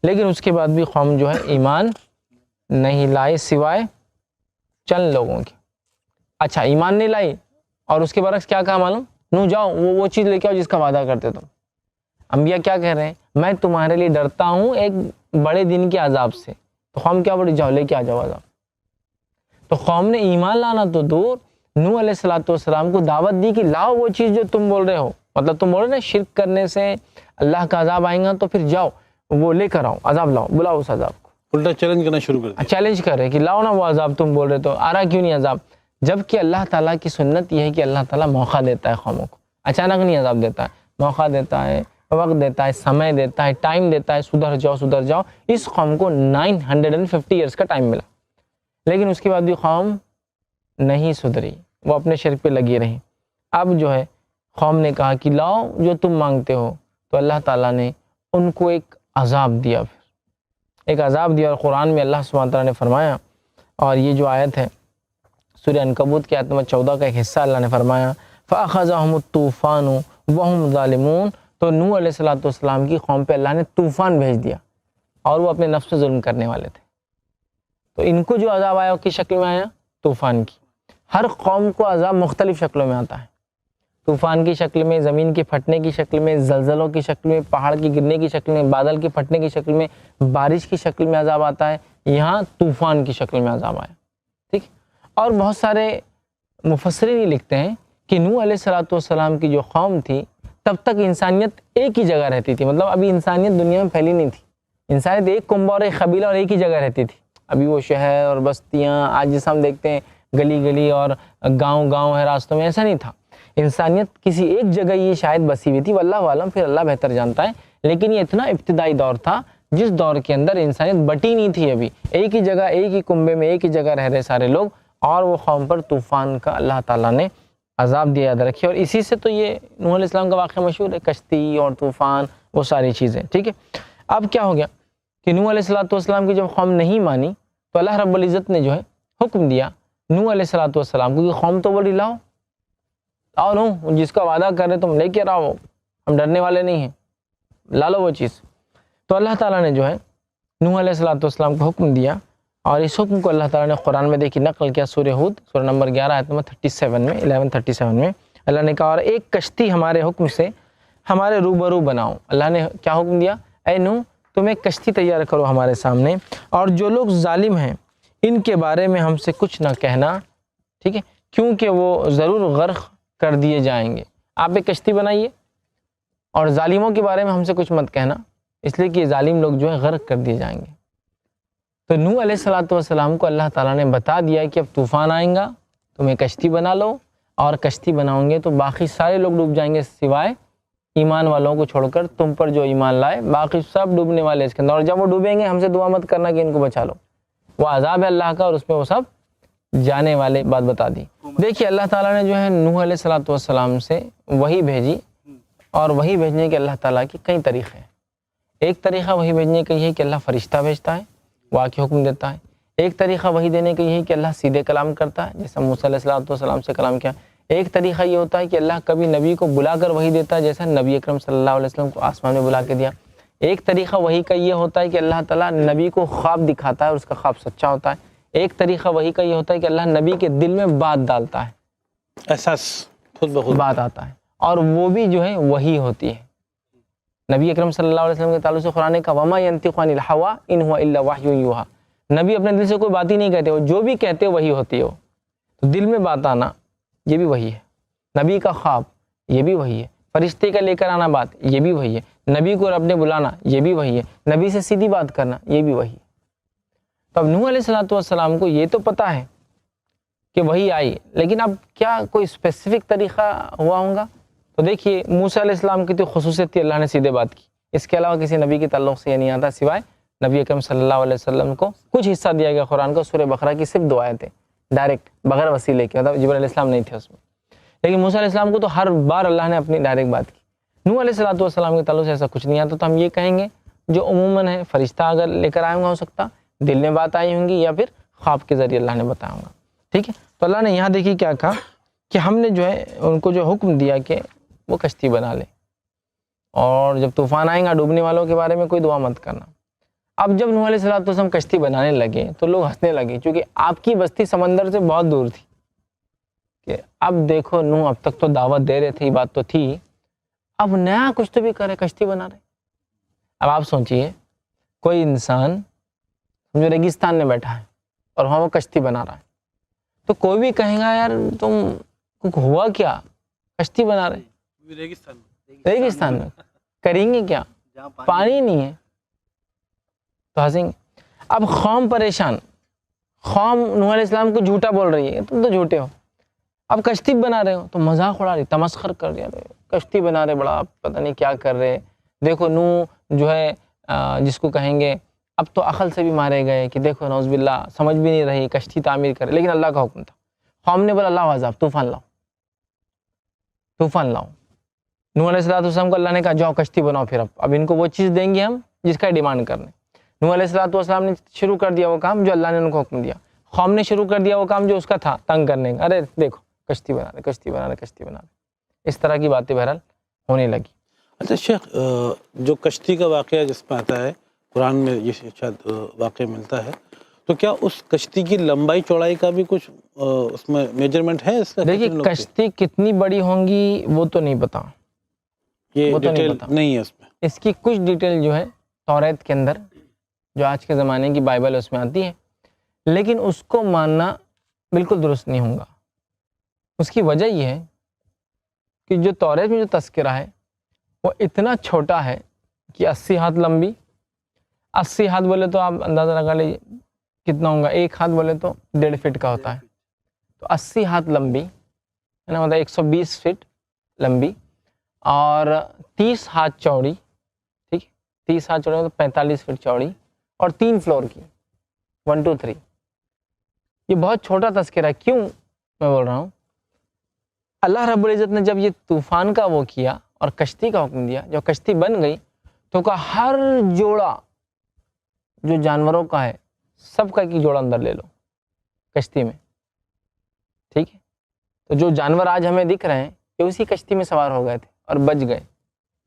لیکن اس کے بعد بھی قوم جو ہے ایمان نہیں لائی سوائے چند لوگوں کے۔ اچھا ایمان نہیں لائی، اور اس کے برعکس کیا کہا معلوم؟ نو جاؤ وہ چیز لے کے آؤ جس کا وعدہ کرتے تم۔ انبیاء کیا کہہ رہے ہیں؟ میں تمہارے لیے ڈرتا ہوں ایک بڑے دن کے عذاب سے۔ تو قوم کیا بڑی، جاؤ لے کے آ جاؤ عذاب۔ تو قوم نے ایمان لانا تو دور، نوح علیہ السلام کو دعوت دی کہ لاؤ وہ چیز جو تم بول رہے ہو، مطلب تم بول رہے نا شرک کرنے سے اللہ کا عذاب آئے گا، تو پھر جاؤ وہ لے کر آؤ، عذاب لاؤ، بلاؤ اس عذاب کو۔ الٹا چیلنج کرنا شروع کر دیا، چیلنج کر رہے کہ لاؤ نا وہ عذاب تم بول رہے، تو آ رہا کیوں نہیں عذاب؟ جبکہ اللہ تعالیٰ کی سنت یہ ہے کہ اللہ تعالیٰ موقع دیتا ہے قوموں کو، اچانک نہیں عذاب دیتا ہے، موقع دیتا ہے، وقت دیتا ہے، سمے دیتا ہے، ٹائم دیتا ہے، سدھر جاؤ سدھر جاؤ۔ اس قوم کو 950 ایئرس کا ٹائم ملا، لیکن اس کے بعد بھی قوم نہیں سدھری، وہ اپنے شرک پہ لگی رہی۔ اب جو ہے قوم نے کہا کہ لاؤ جو تم مانگتے ہو، تو اللہ تعالیٰ نے ان کو ایک عذاب دیا، پھر ایک عذاب دیا، اور قرآن میں اللہ سبحانہ تعالیٰ نے فرمایا، اور یہ جو آیت ہے سورہ عنکبوت کی آیت نمبر 14 کا ایک حصہ، اللہ نے فرمایا فَأَخَذَهُمُ الطُّوفَانُ وَهُمْ ظَالِمُونَ، تو نوح علیہ السلام کی قوم پہ اللہ نے طوفان بھیج دیا، اور وہ اپنے نفس پہ ظلم کرنے والے تھے۔ تو ان کو جو عذاب آیا کس شکل میں آیا؟ طوفان کی۔ ہر قوم کو عذاب مختلف شکلوں میں آتا ہے، طوفان کی شکل میں، زمین کے پھٹنے کی شکل میں، زلزلوں کی شکل میں، پہاڑ کی گرنے کی شکل میں، بادل کے پھٹنے کی شکل میں، بارش کی شکل میں عذاب آتا ہے، یہاں طوفان کی شکل میں عذاب آیا، ٹھیک۔ اور بہت سارے مفسرین یہ لکھتے ہیں کہ نوح علیہ السلام کی جو قوم تھی تب تک انسانیت ایک ہی جگہ رہتی تھی، مطلب ابھی انسانیت دنیا میں پھیلی نہیں تھی، انسانیت ایک کنبہ اور ایک قبیلہ اور ایک ہی جگہ رہتی تھی۔ ابھی وہ شہر اور بستیاں آج جیسا ہم دیکھتے ہیں گلی گلی اور گاؤں گاؤں ہے راستوں میں، ایسا نہیں تھا۔ انسانیت کسی ایک جگہ یہ شاید بسی ہوئی تھی، واللہ عالم، پھر اللہ بہتر جانتا ہے، لیکن یہ اتنا ابتدائی دور تھا جس دور کے اندر انسانیت بٹی نہیں تھی، ابھی ایک ہی جگہ، ایک ہی کنبے میں، ایک ہی جگہ رہ رہے سارے لوگ، اور وہ قوم پر طوفان کا اللہ تعالیٰ نے عذاب دیا، یاد رکھیے۔ اور اسی سے تو یہ نوح علیہ السلام کا واقعہ مشہور ہے، کشتی اور طوفان، وہ ساری چیزیں، ٹھیک ہے۔ اب کیا ہو گیا کہ نوح علیہ السلام کی جب قوم نہیں مانی، تو اللہ رب العزت نے جو ہے حکم دیا نوح علیہ السلام کو کہ قوم تو بولی لاؤ آؤ، نو جس کا وعدہ کر رہے تم لے کے آؤ، ہم ڈرنے والے نہیں ہیں، لا لو وہ چیز۔ تو اللہ تعالیٰ نے جو ہے نوح علیہ السلام کو حکم دیا، اور اس حکم کو اللہ تعالیٰ نے قرآن میں دیکھی نقل کیا، سورہ ہود سورہ نمبر 11 آیت نمبر 37 میں، 11:37 میں اللہ نے کہا اور ایک کشتی ہمارے حکم سے ہمارے روبرو بناؤ۔ اللہ نے کیا حکم دیا؟ اے نوح تم ایک کشتی تیار کرو ہمارے سامنے، اور جو لوگ ظالم ہیں ان کے بارے میں ہم سے کچھ نہ کہنا، ٹھیک ہے، کیونکہ وہ ضرور غرق کر دیے جائیں گے۔ آپ ایک کشتی بنائیے، اور ظالموں کے بارے میں ہم سے کچھ مت کہنا، اس لیے کہ یہ ظالم لوگ جو ہے غرق کر دیے جائیں گے۔ تو نوح علیہ السلام کو اللہ تعالیٰ نے بتا دیا کہ اب طوفان آئیں گا، تم ایک کشتی بنا لو، اور کشتی بناؤں گے تو باقی سارے لوگ ڈوب جائیں گے سوائے ایمان والوں کو چھوڑ کر، تم پر جو ایمان لائے باقی سب ڈوبنے والے اس کے اندر، اور جب وہ ڈوبیں گے ہم سے دعا مت کرنا کہ ان کو بچا لو، وہ عذاب ہے اللہ کا، اور اس میں وہ سب جانے والے، بات بتا دی۔ دیکھیے اللہ تعالیٰ نے جو ہے نوح علیہ السلام سے وحی بھیجی، اور وحی بھیجنے کے اللہ تعالیٰ کے کئی طریقے ہیں۔ ایک طریقہ وحی بھیجنے کا یہ ہے کہ اللہ فرشتہ بھیجتا ہے، وہ آ کے حکم دیتا ہے۔ ایک طریقہ وحی دینے کا یہ ہے کہ اللہ سیدھے کلام کرتا ہے، جیسا موسیٰ علیہ السلام سے کلام کیا۔ ایک طریقہ یہ ہوتا ہے کہ اللہ کبھی نبی کو بلا کر وحی دیتا ہے، جیسا نبی اکرم صلی اللہ علیہ وسلم کو آسمان میں بلا کے دیا۔ ایک طریقہ وحی کا یہ ہوتا ہے کہ اللہ تعالیٰ نبی کو خواب دکھاتا ہے اور اس کا خواب سچا ہوتا ہے. ایک طریقہ وحی کا یہ ہوتا ہے کہ اللہ نبی کے دل میں بات ڈالتا ہے, احساس خود بخود بات آتا ہے, اور وہ بھی جو ہے وحی ہوتی ہے. نبی اکرم صلی اللہ علیہ وسلم کے تعلق سے قرآن کا وما ينطق عن الهوى ان هو الا وحی یوحى, نبی اپنے دل سے کوئی بات ہی نہیں کہتے, وہ جو بھی کہتے وہی ہوتی ہے. وہ تو دل میں بات آنا یہ بھی وہی ہے, نبی کا خواب یہ بھی وہی ہے, فرشتے کا لے کر آنا بات یہ بھی وہی ہے, نبی کو رب نے بلانا یہ بھی وہی ہے, نبی سے سیدھی بات کرنا یہ بھی وہی ہے. تو اب نوح علیہ السلام کو یہ تو پتہ ہے کہ وہی آئی, لیکن اب کیا کوئی اسپیسیفک طریقہ ہوا ہوگا؟ تو دیکھیے موسیٰ علیہ السلام کی تو خصوصیت تھی, اللہ نے سیدھے بات کی, اس کے علاوہ کسی نبی کے تعلق سے یہ نہیں آتا سوائے نبی اکرم صلی اللہ علیہ وسلم کو کچھ حصہ دیا گیا قرآن کا, سورہ بقرہ کی صرف 2 آیتیں ڈائریکٹ بغیر وسیلے کے, مطلب جبرائیل علیہ السلام نہیں تھے اس میں. لیکن موسیٰ علیہ السلام کو تو ہر بار اللہ نے اپنی ڈائریکٹ بات کی. نوح علیہ السلام کے تعلق سے ایسا کچھ نہیں آتا, تو ہم یہ کہیں گے جو عموماً ہے فرشتہ اگر لے کر آئے ہوں گا, ہو سکتا دل میں بات آئی ہوں گی یا پھر خواب کے ذریعے اللہ نے بتایا ہوگا. ٹھیک ہے, تو اللہ نے یہاں دیکھیے کیا کہا کہ ہم نے جو ہے ان کو جو حکم دیا کہ وہ کشتی بنا لے, اور جب طوفان آئیں گا ڈوبنے والوں کے بارے میں کوئی دعا مت کرنا. اب جب نوح علیہ السلام کشتی بنانے لگے تو لوگ ہنسنے لگے, کیونکہ آپ کی بستی سمندر سے بہت دور تھی. کہ اب دیکھو نوح اب تک تو دعوت دے رہے تھے, بات تو تھی, اب نیا کچھ تو بھی کرے, کشتی بنا رہے. اب آپ سوچئے کوئی انسان جو ریگستان میں بیٹھا ہے اور وہاں وہ کشتی بنا رہا ہے, تو کوئی بھی کہے گا یار تم ہوا کیا, کشتی بنا رہے ریگستان میں, کریں گے کیا, پانی نہیں ہے, تو ہنسیں گے. اب قوم پریشان, قوم نوح علیہ السلام کو جھوٹا بول رہی ہے, تم تو جھوٹے ہو, اب کشتی بنا رہے ہو تو مذاق اڑا رہی, تمسخر کر رہے, کشتی بنا رہے, بڑا پتہ نہیں کیا کر رہے, دیکھو نوح جو ہے جس کو کہیں گے اب تو عقل سے بھی مارے گئے کہ دیکھو نعوذ باللہ سمجھ بھی نہیں رہی, کشتی تعمیر کرے, لیکن اللہ کا حکم تھا. قوم نے بولا اللہ عذاب, طوفان لاؤ, طوفان لاؤ. نوح علیہ السلام کو اللہ نے کہا جاؤ کشتی بناؤ, پھر اب ان کو وہ چیز دیں گے ہم جس کا ڈیمانڈ کرنے. نوح علیہ السلام نے شروع کر دیا وہ کام جو اللہ نے ان کو حکم دیا, قوم نے شروع کر دیا وہ کام جو اس کا تھا تنگ کرنے کا, ارے دیکھو کشتی بنا رہے, کشتی بنا رہے, کشتی بنا رہے. اس طرح کی باتیں بہرحال ہونے لگی. اچھا شیخ, جو کشتی کا واقعہ جس میں آتا ہے قرآن میں یہ شاید واقعہ ملتا ہے, تو کیا اس کشتی کی لمبائی چوڑائی کا بھی کچھ اس میں میجرمنٹ ہے اس کا؟ دیکھیے کشتی کتنی بڑی ہوں گی وہ تو نہیں پتا, یہ ڈیٹیل نہیں ہے اس میں. اس کی کچھ ڈیٹیل جو ہے توریت کے اندر جو آج کے زمانے کی بائبل اس میں آتی ہے, لیکن اس کو ماننا بالکل درست نہیں ہوگا. اس کی وجہ یہ ہے کہ جو توریت میں جو تذکرہ ہے وہ اتنا چھوٹا ہے کہ 80 ہاتھ لمبی, 80 ہاتھ بولے تو آپ اندازہ لگا لیجیے کتنا ہوگا, 1 ہاتھ بولے تو 1.5 فٹ کا ہوتا ہے, تو 80 ہاتھ لمبی ہے نا, مطلب 120 فٹ لمبی, اور 30 ہاتھ چوڑی. ٹھیک ہے, 30 ہاتھ چوڑی مطلب 45 فٹ چوڑی, اور 3 فلور کی, 1 2 3. یہ بہت چھوٹا تذکرہ ہے. کیوں میں بول رہا ہوں, اللہ رب العزت نے جب یہ طوفان کا وہ کیا اور کشتی کا حکم دیا, جب کشتی بن گئی تو کہا ہر جوڑا جو جانوروں کا ہے سب کا ایک جوڑا اندر لے لو کشتی میں. ٹھیک ہے, تو جو جانور آج ہمیں دکھ رہے ہیں یہ اسی کشتی میں سوار ہو گئے تھے اور بچ گئے.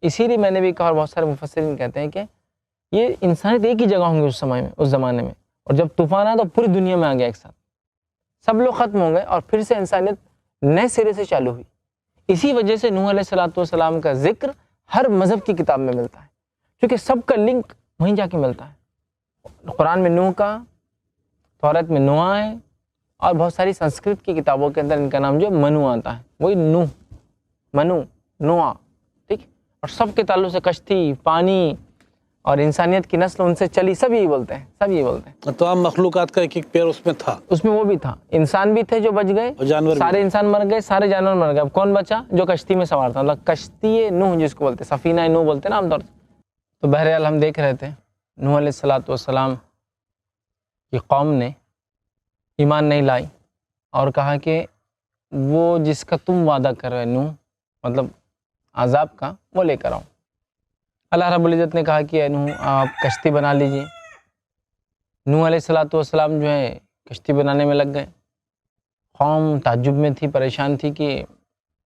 اسی لیے میں نے بھی کہا, اور بہت سارے مفسرین کہتے ہیں کہ یہ انسانیت ایک ہی جگہ ہوں گے اس سمے میں, اس زمانے میں, اور جب طوفان آیا تو پوری دنیا میں آ گیا ایک ساتھ, سب لوگ ختم ہو گئے اور پھر سے انسانیت نئے سرے سے چالو ہوئی. اسی وجہ سے نوح علیہ السلام کا ذکر ہر مذہب کی کتاب میں ملتا ہے, کیونکہ سب کا لنک وہیں جا کے ملتا ہے. قرآن میں نوح کا, توریت میں نوح ہے, اور بہت ساری سنسکرت کی کتابوں کے اندر ان کا نام جو منو آتا ہے, وہی نوح, منو, نوح. ٹھیک, اور سب کے تعلق سے کشتی, پانی اور انسانیت کی نسل ان سے چلی, سب یہی بولتے ہیں, سب یہی بولتے ہیں. تمام مخلوقات کا ایک ایک پیر اس میں تھا, اس میں وہ بھی تھا, انسان بھی تھے جو بچ گئے, جانور سارے انسان مر گئے, سارے جانور مر گئے. اب کون بچا؟ جو کشتی میں سوار تھا, مطلب کشتی نوح جس کو بولتے, سفینہ نوح بولتے ہیں نا عام طور سے. تو بہرحال ہم دیکھ رہے تھے نوح علیہ السلام کی قوم نے ایمان نہیں لائی اور کہا کہ وہ جس کا تم وعدہ کر رہے نوح, مطلب عذاب کا, وہ لے کر آؤ. اللہ رب العزت نے کہا کہ اے نوح آپ کشتی بنا لیجئے. نوح علیہ السلام جو ہے کشتی بنانے میں لگ گئے. قوم تعجب میں تھی, پریشان تھی کہ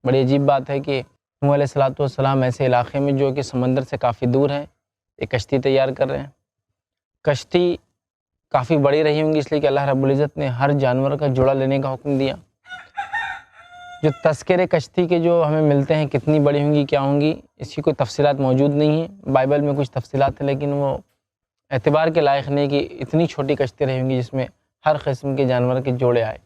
بڑی عجیب بات ہے کہ نوح علیہ السلام ایسے علاقے میں جو کہ سمندر سے کافی دور ہے, ایک کشتی تیار کر رہے ہیں. کشتی کافی بڑی رہی ہوں گی اس لیے کہ اللہ رب العزت نے ہر جانور کا جوڑا لینے کا حکم دیا. جو تذکرے کشتی کے جو ہمیں ملتے ہیں کتنی بڑی ہوں گی کیا ہوں گی اس کی کوئی تفصیلات موجود نہیں ہیں. بائبل میں کچھ تفصیلات ہیں لیکن وہ اعتبار کے لائق نہیں کہ اتنی چھوٹی کشتی رہی ہوں گی جس میں ہر قسم کے جانور کے جوڑے آئے.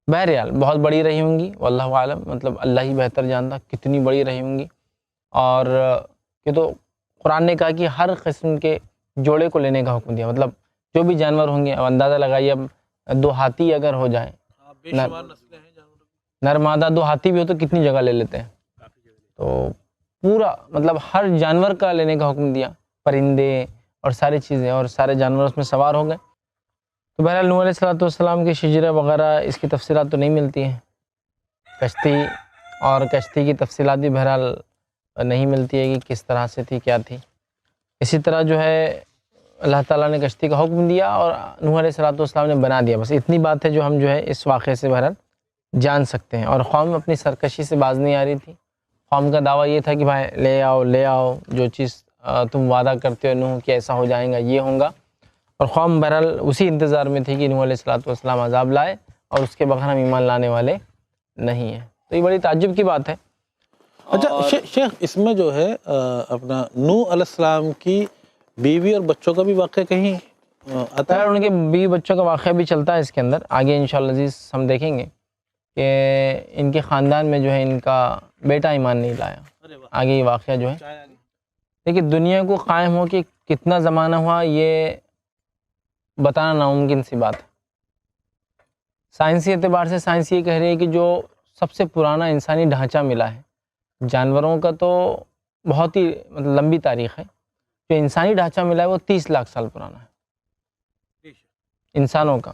بہرحال بہت بڑی رہی ہوں گی واللہ عالم، مطلب اللہ ہی بہتر جانتا کتنی بڑی رہی ہوں گی. اور یہ تو قرآن نے کہا کہ ہر قسم کے جوڑے کو لینے کا حکم دیا. مطلب جو بھی جانور ہوں گے اب اندازہ لگائیے، اب 2 ہاتھی اگر ہو جائیں، بے شمار نسلیں ہیں جانوروں کی. نر مادہ 2 ہاتھی بھی ہو تو کتنی جگہ لے لیتے ہیں. تو پورا مطلب ہر جانور کا لینے کا حکم دیا، پرندے اور ساری چیزیں، اور سارے جانور اس میں سوار ہو گئے. تو بہرحال نوح علیہ السلام کے شجرہ وغیرہ اس کی تفصیلات تو نہیں ملتی ہیں. کشتی اور کشتی کی تفصیلات بھی بہرحال نہیں ملتی ہے کہ کس طرح سے تھی کیا تھی. اسی طرح جو ہے اللہ تعالیٰ نے کشتی کا حکم دیا اور نوح علیہ السلام نے بنا دیا. بس اتنی بات ہے جو ہم جو ہے اس واقعے سے بہرحال جان سکتے ہیں. اور قوم اپنی سرکشی سے باز نہیں آ رہی تھی. قوم کا دعویٰ یہ تھا کہ بھائی لے آؤ جو چیز تم وعدہ کرتے ہو نوح کہ ایسا ہو جائے گا یہ ہوگا. اور قوم بہرحال اسی انتظار میں تھی کہ نوح علیہ السلام عذاب لائے اور اس کے بغیر ہم ایمان لانے والے نہیں ہیں. تو یہ بڑی تعجب کی بات ہے. اچھا شیخ، اس میں جو ہے اپنا نوح علیہ السلام کی بیوی اور بچوں کا بھی واقعہ کہیں آتا ہے؟ ان کے بیوی بچوں کا واقعہ بھی چلتا ہے اس کے اندر. آگے انشاءاللہ عزیز ہم دیکھیں گے کہ ان کے خاندان میں جو ہے ان کا بیٹا ایمان نہیں لایا. آگے یہ واقعہ جو ہے لیکن دنیا کو قائم ہو کہ کتنا زمانہ ہوا یہ بتانا ناممکن سی بات ہے. سائنسی اعتبار سے سائنس یہ کہہ رہی ہے کہ جو سب سے پرانا انسانی ڈھانچہ ملا ہے، جانوروں کا تو بہت ہی مطلب لمبی تاریخ ہے، جو انسانی ڈھانچہ ملا ہے وہ 30 لاکھ سال پرانا ہے انسانوں کا.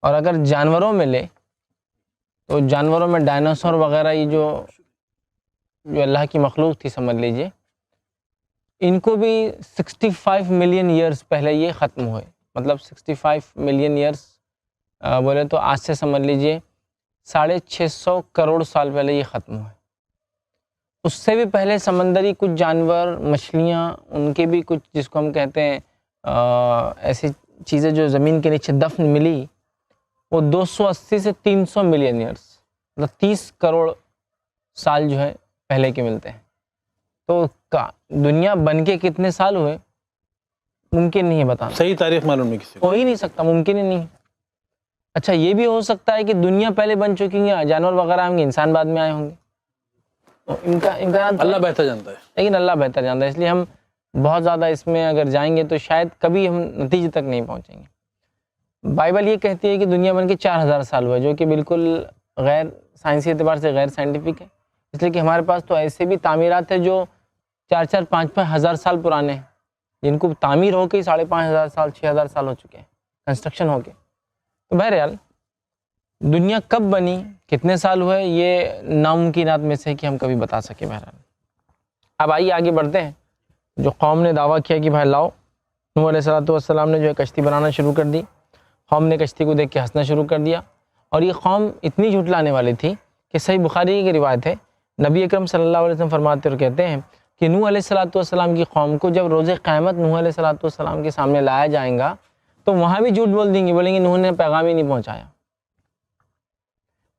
اور اگر جانوروں میں لے تو جانوروں میں ڈائناسور وغیرہ یہ جو اللہ کی مخلوق تھی سمجھ لیجئے، ان کو بھی 65 ملین ایئرز پہلے یہ ختم ہوئے. مطلب 65 ملین ایئرز بولے تو آج سے سمجھ لیجئے 650 کروڑ سال پہلے یہ ختم ہوئے. اس سے بھی پہلے سمندری کچھ جانور، مچھلیاں، ان کے بھی کچھ جس کو ہم کہتے ہیں ایسی چیزیں جو زمین کے نیچے دفن ملی، وہ 280 سے 300 ملین ایئرز مطلب 30 کروڑ سال جو ہے پہلے کے ملتے ہیں. تو دنیا بن کے کتنے سال ہوئے ممکن نہیں ہے بتانا. صحیح تاریخ معلوم نہیں کسی کو. ہو ہی نہیں سکتا، ممکن ہی نہیں. اچھا یہ بھی ہو سکتا ہے کہ دنیا پہلے بن چکی ہے، جانور وغیرہ ہوں گے، انسان بعد میں آئے ہوں گے. اللہ بہتر جانتا ہے. لیکن اللہ بہتر جانتا ہے، اس لیے ہم بہت زیادہ اس میں اگر جائیں گے تو شاید کبھی ہم نتیجے تک نہیں پہنچیں گے. بائبل یہ کہتی ہے کہ دنیا بن کے 4000 سال ہوئے، جو کہ بالکل غیر سائنسی اعتبار سے غیر سائنٹیفک ہے. اس لیے کہ ہمارے پاس تو ایسے بھی تعمیرات ہیں جو 4-4 5-5 ہزار سال پرانے ہیں، جن کو تعمیر ہو کے 5500 سال 6000 سال ہو چکے ہیں کنسٹرکشن ہو کے. تو بہرحال دنیا کب بنی، کتنے سال ہوئے، یہ ناممکنات میں سے کہ ہم کبھی بتا سکیں. بہرحال اب آئیے آگے بڑھتے ہیں. جو قوم نے دعویٰ کیا کہ بھائی لاؤ، نوح علیہ السلام نے جو ہے کشتی بنانا شروع کر دی. قوم نے کشتی کو دیکھ کے ہنسنا شروع کر دیا. اور یہ قوم اتنی جھٹلانے والی تھی کہ صحیح بخاری کی روایت ہے، نبی اکرم صلی اللہ علیہ وسلم فرماتے اور کہتے ہیں کہ نوح علیہ السلام کی قوم کو جب روز قیامت نوح علیہ السلام کے سامنے لایا جائیں گا تو وہاں بھی جھوٹ بول دیں گے، بولیں گے نوح نے پیغام ہی نہیں پہنچایا.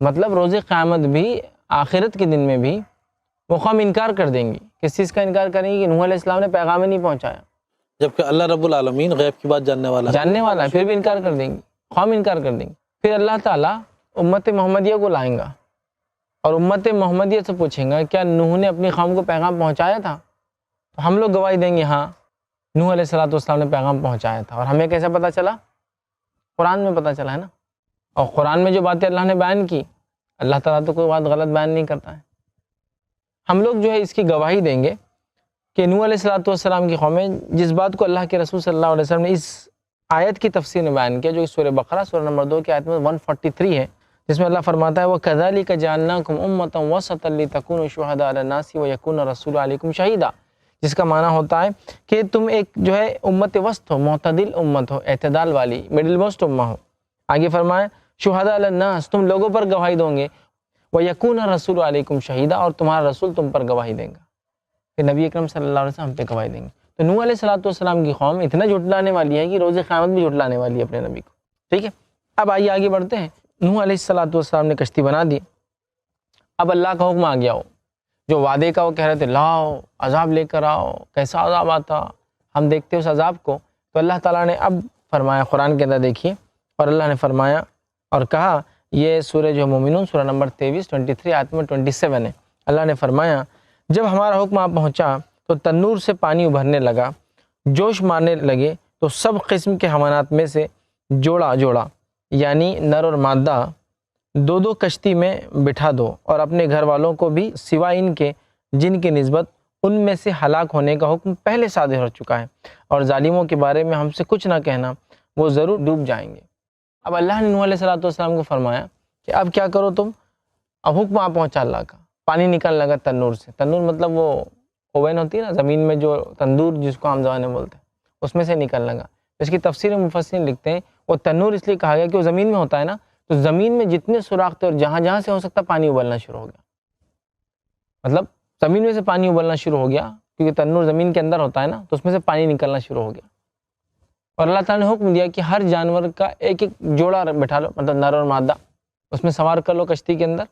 مطلب روز قیامت بھی، آخرت کے دن میں بھی وہ قوم انکار کر دیں گی. کس چیز کا انکار کریں گی؟ کہ نوح علیہ السلام نے پیغام ہی نہیں پہنچایا، جبکہ اللہ رب العالمین غیب کی بات جاننے والا ہے. پھر بھی انکار کر دیں گی، قوم انکار کر دیں گی. پھر اللہ تعالیٰ امت محمدیہ کو لائیں گا اور امت محمدیہ سے پوچھیں گا کیا نوح نے اپنی قوم کو پیغام پہنچایا تھا؟ تو ہم لوگ گواہی دیں گے ہاں نوح علیہ السلام نے پیغام پہنچایا تھا. اور ہمیں کیسے پتہ چلا؟ قرآن میں پتہ چلا ہے نا. اور قرآن میں جو باتیں اللہ نے بیان کی، اللہ تعالیٰ تو کوئی بات غلط بیان نہیں کرتا ہے. ہم لوگ جو ہے اس کی گواہی دیں گے کہ نوح علیہ السلام کی قوم، جس بات کو اللہ کے رسول صلی اللہ علیہ وسلم نے اس آیت کی تفسیر میں بیان کیا، جو سورہ بقرہ سورہ نمبر 2 کی آیت میں 143 ہے، جس میں اللہ فرماتا ہے وَكَذَلِكَ جَعَلْنَاكُمْ أُمَّةً وَسَطًا لِتَكُونُوا شُهَدَاءَ عَلَى النَّاسِ وَيَكُونَ الرَّسُولُ عَلَيْكُمْ شَهِيدًا، جس کا معنی ہوتا ہے کہ تم ایک جو ہے امت وسط ہو، معتدل امت ہو، اعتدال والی، مڈل موسٹ امہ ہو. آگے فرمائے شہداء علی الناس، تم لوگوں پر گواہی دو گے، وَيَكُونَ الرَّسُولُ عَلَيْكُمْ شَهِيدًا، اور تمہارا رسول تم پر گواہی دے گا. کہ نبی اکرم صلی اللہ علیہ وسلم ہم پہ گواہی دیں گے. تو نوح علیہ السلام کی قوم اتنا جھٹلانے والی ہے کہ روز قیامت بھی جھٹلانے والی ہے اپنے نبی کو. ٹھیک ہے, اب آئیے آگے بڑھتے ہیں. نوح علیہ السلام نے کشتی بنا دی. اب اللہ کا حکم آ گیا, ہو جو وعدے کا وہ کہہ رہے تھے لاؤ عذاب لے کر آؤ, کیسا عذاب آتا, ہم دیکھتے اس عذاب کو. تو اللہ تعالیٰ نے اب فرمایا قرآن کے اندر دیکھیے, اور اللہ نے فرمایا اور کہا, یہ سورہ جو مومنون سورہ نمبر 23 آیت نمبر 27 ہے. اللہ نے فرمایا جب ہمارا حکم آپ پہنچا تو تنور سے پانی ابھرنے لگا, جوش مارنے لگے تو سب قسم کے حیوانات میں سے جوڑا جوڑا یعنی نر اور مادہ دو دو کشتی میں بٹھا دو, اور اپنے گھر والوں کو بھی سوائے ان کے جن کی نسبت ان میں سے ہلاک ہونے کا حکم پہلے صادر ہو چکا ہے, اور ظالموں کے بارے میں ہم سے کچھ نہ کہنا, وہ ضرور ڈوب جائیں گے. اب اللہ نے نوح علیہ السلام کو فرمایا کہ اب کیا کرو تم, اب حکم آپ پہنچا اللہ کا, پانی نکلنے لگا تنور سے. تنور مطلب وہ اوون ہوتی ہے نا زمین میں جو تندور جس کو عام زبان میں بولتے ہیں, اس میں سے نکلنے لگا. اس کی تفسیر مفسرین لکھتے ہیں وہ تنور اس لیے کہا گیا کہ وہ زمین میں ہوتا ہے نا, تو زمین میں جتنے سوراخ تھے اور جہاں جہاں سے ہو سکتا پانی ابلنا شروع ہو گیا. مطلب زمین میں سے پانی ابلنا شروع ہو گیا, کیونکہ تنور زمین کے اندر ہوتا ہے نا, تو اس میں سے پانی نکلنا شروع ہو گیا. اور اللہ تعالیٰ نے حکم دیا کہ ہر جانور کا ایک ایک جوڑا بٹھا لو, مطلب نر اور مادہ, اس میں سوار کر لو کشتی کے اندر,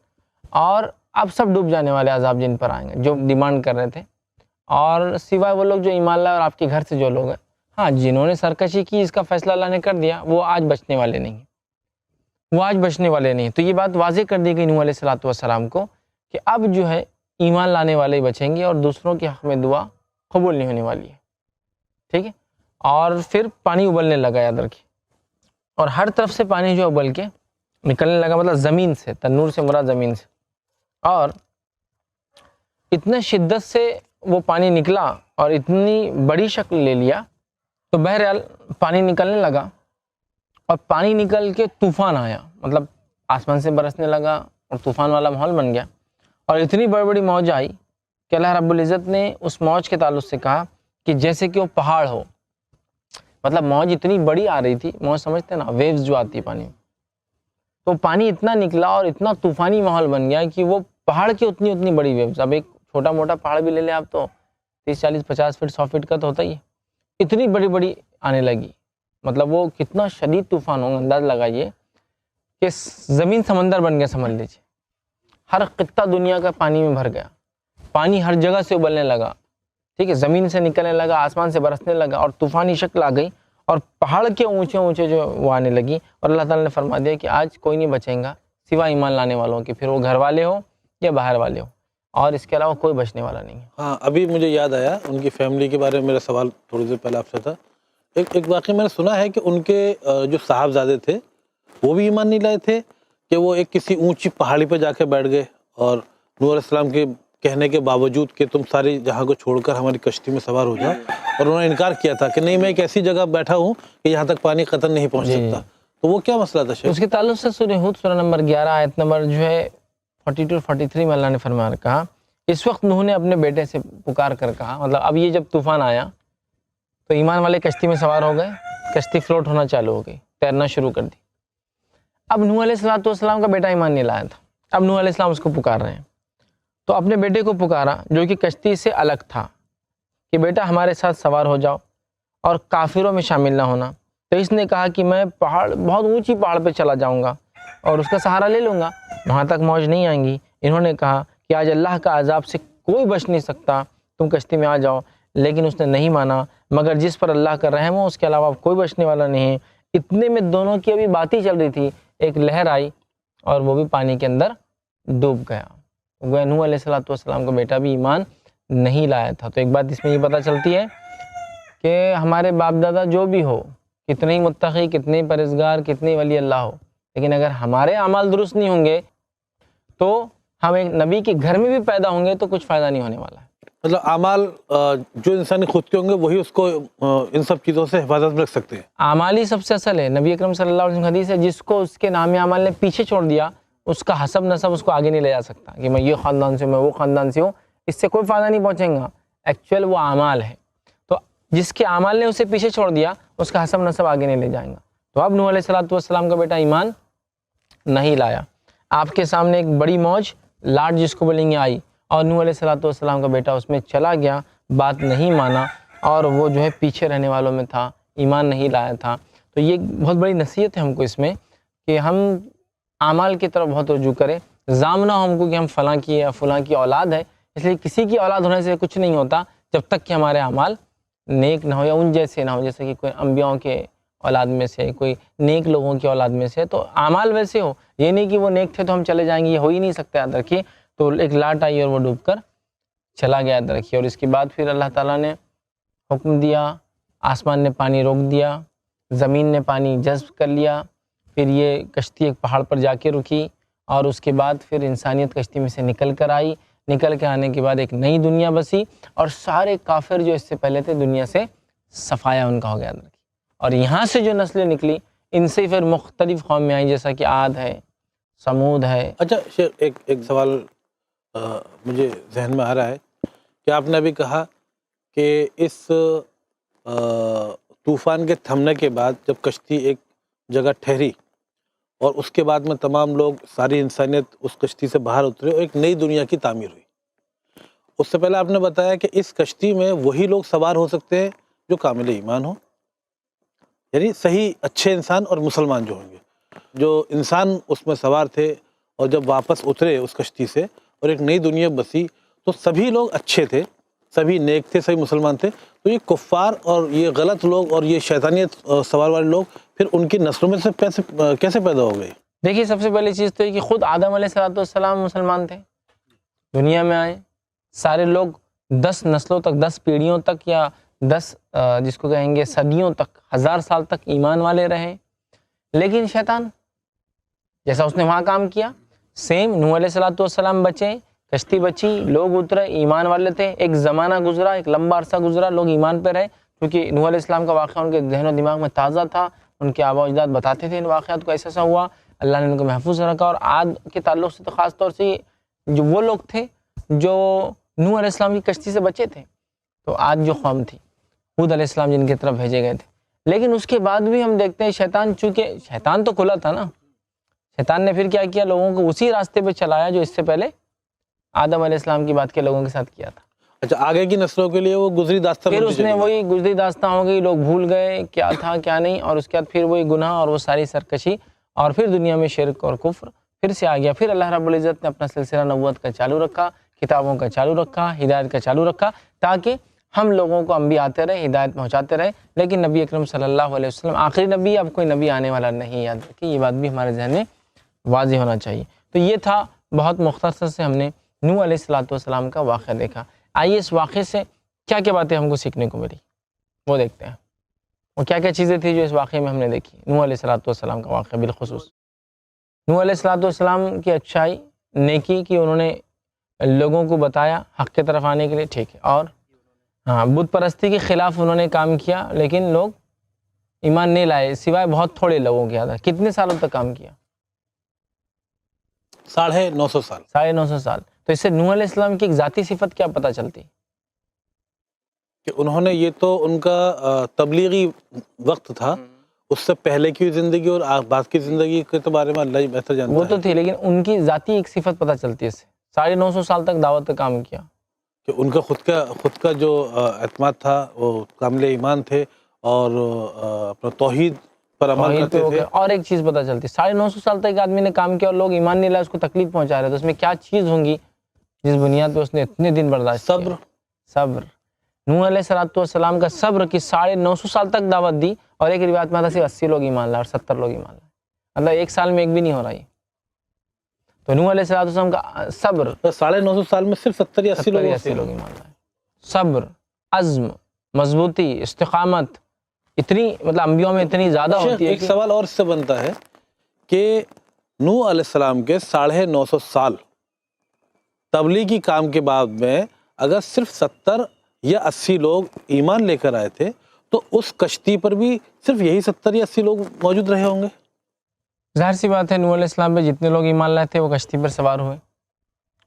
اور اب سب ڈوب جانے والے عذاب جن پر آئیں گے جو ڈیمانڈ کر رہے تھے, اور سوائے وہ لوگ جو ایمان لائے اور آپ کے گھر سے جو لوگ ہیں, ہاں جنہوں نے سرکشی کی اس کا فیصلہ اللہ نے کر دیا, وہ آج بچنے والے نہیں, وہ آج بچنے والے نہیں. تو یہ بات واضح کر دی گئی نوح علیہ السلام کو کہ اب جو ہے ایمان لانے والے بچیں گے, اور دوسروں کے حق میں دعا قبول نہیں ہونے والی ہے. ٹھیک ہے, اور پھر پانی ابلنے لگا یاد رکھیے, اور ہر طرف سے پانی جو ابل کے نکلنے لگا, مطلب زمین سے, تنور سے مراد زمین سے, اور اتنے شدت سے وہ پانی نکلا اور اتنی بڑی شکل لے لیا. تو بہرحال پانی نکلنے لگا, اور پانی نکل کے طوفان آیا, مطلب آسمان سے برسنے لگا اور طوفان والا ماحول بن گیا. اور اتنی بڑی بڑی موج آئی کہ اللہ رب العزت نے اس موج کے تعلق سے کہا کہ جیسے کہ وہ پہاڑ ہو. مطلب موج اتنی بڑی آ رہی تھی, موج سمجھتے ہیں نا, ویوز جو آتی ہے پانی میں, تو پانی اتنا نکلا اور اتنا طوفانی ماحول بن گیا کہ وہ پہاڑ کی اتنی بڑی ویوز. اب ایک چھوٹا موٹا پہاڑ بھی لے لیں آپ تو 30 40 50 فٹ 100 فٹ کا تو ہوتا ہی ہے, اتنی بڑی بڑی آنے لگی. مطلب وہ کتنا شدید طوفان ہوگا, انداز لگائیے کہ زمین سمندر بن گیا سمجھ لیجیے. ہر خطہ دنیا کا پانی میں بھر گیا, پانی ہر جگہ سے ابلنے لگا. ٹھیک ہے, زمین سے نکلنے لگا, آسمان سے برسنے لگا, اور طوفانی شکل آ گئی, اور پہاڑ کے اونچے اونچے جو وہ آنے لگی. اور اللہ تعالیٰ نے فرما دیا کہ آج کوئی نہیں بچیں گا سوائے ایمان لانے والوں کے, پھر وہ گھر والے ہو یا باہر والے ہو, اور اس کے علاوہ کوئی بچنے والا نہیں ہے. ہاں, ابھی مجھے یاد آیا ان کی فیملی کے بارے میں میرا سوال تھوڑی دیر پہلے آپ سے تھا. ایک واقعی میں نے سنا ہے کہ ان کے جو صاحبزادے تھے وہ بھی ایمان نہیں لائے تھے, کہ وہ ایک کسی اونچی پہاڑی پہ جا کے بیٹھ گئے, اور نوح علیہ السلام کے کہنے کے باوجود کہ تم ساری جہاں کو چھوڑ کر ہماری کشتی میں سوار ہو جاؤ, اور انہوں نے انکار کیا تھا کہ نہیں, میں ایک ایسی جگہ بیٹھا ہوں کہ یہاں تک پانی قطن نہیں پہنچ سکتا. تو وہ کیا مسئلہ تھا شیخ؟ اس کے تعلق سے سورہ ہود سورہ نمبر 11 آیت نمبر جو ہے 42 43 میں اللہ نے فرمایا کہا, اس وقت نوح نے اپنے بیٹے سے پکار کر کہا, مطلب اب یہ جب طوفان آیا تو ایمان والے کشتی میں سوار ہو گئے, کشتی فلوٹ ہونا چالو ہو گئی, تیرنا شروع کر دی. اب نوح علیہ السلام کا بیٹا ایمان نہیں لایا تھا, اب نوح علیہ السلام اس کو پکار رہے ہیں. تو اپنے بیٹے کو پکارا جو کہ کشتی سے الگ تھا کہ بیٹا ہمارے ساتھ سوار ہو جاؤ اور کافروں میں شامل نہ ہونا. تو اس نے کہا کہ میں بہت اونچی پہاڑ پہ چلا جاؤں گا اور اس کا سہارا لے لوں گا, وہاں تک موج نہیں آئیں گی. انہوں نے کہا کہ آج اللہ کا عذاب سے کوئی بچ نہیں سکتا, تم کشتی میں آ جاؤ. لیکن اس نے نہیں مانا, مگر جس پر اللہ کا رحم ہو اس کے علاوہ کوئی بچنے والا نہیں ہے. اتنے میں دونوں کی ابھی باتیں چل رہی تھی, ایک لہر آئی اور وہ بھی پانی کے اندر ڈوب گیا. نوح علیہ السلام کا بیٹا بھی ایمان نہیں لایا تھا. تو ایک بات اس میں یہ پتہ چلتی ہے کہ ہمارے باپ دادا جو بھی ہو, کتنے ہی متقی, کتنے ہی پرہیزگار, کتنے ہی ولی اللہ ہو, لیکن اگر ہمارے اعمال درست نہیں ہوں گے تو ہم ایک نبی کے گھر میں بھی پیدا ہوں گے تو کچھ فائدہ نہیں ہونے والا ہے. مطلب اعمال جو انسانی خود کے ہوں گے وہی اس کو ان سب چیزوں سے حفاظت میں رکھ سکتے ہیں. اعمال ہی سب سے اصل ہے. نبی اکرم صلی اللہ علیہ وسلم کی حدیث ہے, جس کو اس کے نام اعمال نے پیچھے چھوڑ دیا اس کا حسب نسب اس کو آگے نہیں لے جا سکتا کہ میں یہ خاندان سے ہوں, میں وہ خاندان سے ہوں, اس سے کوئی فائدہ نہیں پہنچیں گا. ایکچوئل وہ اعمال ہے, تو جس کے اعمال نے اسے پیچھے چھوڑ دیا اس کا حسب نسب آگے نہیں لے جائیں گا. تو اب نوح علیہ السلام کا بیٹا ایمان نہیں لایا. آپ کے سامنے ایک بڑی موج, لاٹ جس کو بولیں گے, آئی, اور نوح علیہ السلام کا بیٹا اس میں چلا گیا، بات نہیں مانا، اور وہ جو ہے پیچھے رہنے والوں میں تھا، ایمان نہیں لایا تھا۔ تو یہ بہت بڑی نصیحت ہے ہم کو اس میں کہ ہم اعمال کی طرف بہت رجوع کریں۔ زام نہ ہو ہم کو کہ ہم فلاں کی یا فلاں کی اولاد ہے، اس لیے کسی کی اولاد ہونے سے کچھ نہیں ہوتا جب تک کہ ہمارے اعمال نیک نہ ہو یا ان جیسے نہ ہو، جیسے کہ کوئی انبیاؤں کے اولاد میں سے، کوئی نیک لوگوں کی اولاد میں سے، تو اعمال ویسے ہو، یہ نہیں کہ وہ نیک تھے تو ہم چلے جائیں گے، یہ ہو ہی نہیں سکتا، یاد رکھیے۔ تو ایک لاٹ آئی اور وہ ڈوب کر چلا گیا، یاد رکھیے۔ اور اس کے بعد پھر اللہ تعالیٰ نے حکم دیا، آسمان نے پانی روک دیا، زمین نے پانی جذب کر لیا، پھر یہ کشتی ایک پہاڑ پر جا کے رکی، اور اس کے بعد پھر انسانیت کشتی میں سے نکل کر آئی، نکل کے آنے کے بعد ایک نئی دنیا بسی، اور سارے کافر جو اس سے پہلے تھے دنیا سے صفایا ان کا ہو گیا، اور یہاں سے جو نسلیں نکلی ان سے پھر مختلف قوم میں آئیں، جیسا کہ عاد ہے، سمود ہے۔ اچھا شیخ، ایک سوال مجھے ذہن میں آ رہا ہے کہ آپ نے ابھی کہا کہ اس طوفان کے تھمنے کے بعد جب کشتی ایک جگہ ٹھہری اور اس کے بعد میں تمام لوگ، ساری انسانیت اس کشتی سے باہر اترے اور ایک نئی دنیا کی تعمیر ہوئی، اس سے پہلے آپ نے بتایا کہ اس کشتی میں وہی لوگ سوار ہو سکتے ہیں جو کامل ایمان ہوں، یعنی صحیح اچھے انسان اور مسلمان جو ہوں گے۔ جو انسان اس میں سوار تھے اور جب واپس اترے اس کشتی سے اور ایک نئی دنیا بسی، تو سبھی لوگ اچھے تھے، سبھی نیک تھے، سبھی مسلمان تھے۔ تو یہ کفار اور یہ غلط لوگ اور یہ شیطانیت سوار والے لوگ پھر ان کی نسلوں میں سے کیسے پیدا ہو گئے؟ دیکھیے، سب سے پہلی چیز تو یہ کہ خود آدم علیہ السلام مسلمان تھے، دنیا میں آئے، سارے لوگ 10 نسلوں تک، 10 پیڑھیوں تک، یا 10 جس کو کہیں گے صدیوں تک، 1000 سال تک ایمان والے رہے۔ لیکن شیطان جیسا اس نے وہاں کام کیا، سیم نوح علیہ السلام بچے، کشتی بچی، لوگ اترے، ایمان والے تھے، ایک زمانہ گزرا، ایک لمبا عرصہ گزرا، لوگ ایمان پہ رہے، کیونکہ نوح علیہ السلام کا واقعہ ان کے ذہن و دماغ میں تازہ تھا، ان کے آباء و اجداد بتاتے تھے ان واقعات کو، ایسا ہوا، اللہ نے ان کو محفوظ رکھا۔ اور عاد کے تعلق سے تو خاص طور سے جو وہ لوگ تھے جو نوح علیہ السلام کی کشتی سے بچے تھے، تو عاد جو قوم تھی، ہود علیہ السلام جن کی طرف بھیجے گئے تھے۔ لیکن اس کے بعد بھی ہم دیکھتے ہیں شیطان، چونکہ شیطان تو کھلا تھا نا، شیطان نے پھر کیا کیا، لوگوں کو اسی راستے پہ چلایا جو اس سے پہلے آدم علیہ السلام کی بات کے لوگوں کے ساتھ کیا تھا۔ اچھا، آگے کی نسلوں کے لیے وہ گزری داستان پھر اس نے وہی گزری داستان ہو گئی، لوگ بھول گئے کیا تھا کیا نہیں، اور اس کے بعد پھر وہی گناہ اور وہ ساری سرکشی، اور پھر دنیا میں شرک اور کفر پھر سے آ گیا۔ پھر اللہ رب العزت نے اپنا سلسلہ نبوت کا چالو رکھا، کتابوں کا چالو رکھا، ہدایت کا چالو رکھا، تاکہ ہم لوگوں کو انبیاء آتے رہے، ہدایت پہنچاتے رہے۔ لیکن نبی اکرم صلی اللہ علیہ وسلم آخری نبی، اب کوئی نبی آنے والا نہیں، یاد رکھیے، یہ بات بھی ہمارے ذہن میں واضح ہونا چاہیے۔ تو یہ تھا بہت مختصر سے ہم نے نوح علیہ السلام کا واقعہ دیکھا۔ آئیے اس واقعے سے کیا کیا باتیں ہم کو سیکھنے کو ملی وہ دیکھتے ہیں، اور کیا کیا چیزیں تھیں جو اس واقعے میں ہم نے دیکھی۔ نوح علیہ السلام کا واقعہ بالخصوص، نوح علیہ السلام کی اچھائی، نیکی کی انہوں نے لوگوں کو بتایا حق کی طرف آنے کے لیے، ٹھیک ہے، اور ہاں بت پرستی کے خلاف انہوں نے کام کیا، لیکن لوگ ایمان نہیں لائے سوائے بہت تھوڑے لوگوں کے۔ آدھا کتنے سالوں تک کام کیا؟ 950 سال۔ 950 سال۔ تو اس سے نوح علیہ السلام کی ایک ذاتی صفت کیا پتہ چلتی کہ انہوں نے، یہ تو ان کا تبلیغی وقت تھا، اس سے پہلے کی زندگی اور بعد کی زندگی کے بارے میں اللہ ہی بہتر جانتا ہے۔ وہ تو تھی، لیکن ان کی ذاتی ایک صفت پتہ چلتی ہے اس سے، 950 سال تک دعوت کا کام کیا، کہ ان کا خود کا جو اعتماد تھا، وہ کامل ایمان تھے اور اپنا توحید پر عمل کرتے تھے۔ اور ایک چیز پتہ چلتی، 950 سال تک ایک آدمی نے کام کیا اور لوگ ایمان نہیں لائے، اس کو تکلیف پہنچا رہے، تو اس میں کیا چیز ہوں گی جس بنیاد پہ اس نے اتنے دن برداشت کیا؟ صبر۔ نوح علیہ السلام کا صبر کی 950 سال تک دعوت دی، اور ایک روایت میں آتا صرف 80 لوگ ایمان لائے اور 70 لوگ ایمان لائے، مطلب ایک سال میں ایک بھی نہیں ہو رہا ہے۔ تو نوح علیہ السلام کا صبر، 950 سال میں صرف 70 یا 80 لوگ ایمان لائے۔ صبر، عزم، مضبوطی، استقامت، اتنی مطلب انبیاء میں اتنی زیادہ ہوتی ہے۔ ایک سوال اور اس سے بنتا ہے کہ نوح علیہ السلام کے 950 سال تبلیغی کام کے بعد میں اگر صرف 70 یا 80 لوگ ایمان لے کر آئے تھے، تو اس کشتی پر بھی صرف یہی 70 یا 80 لوگ موجود رہے ہوں گے؟ ظاہر سی بات ہے، نوح علیہ السلام پہ جتنے لوگ ایمان لائے تھے وہ کشتی پر سوار ہوئے،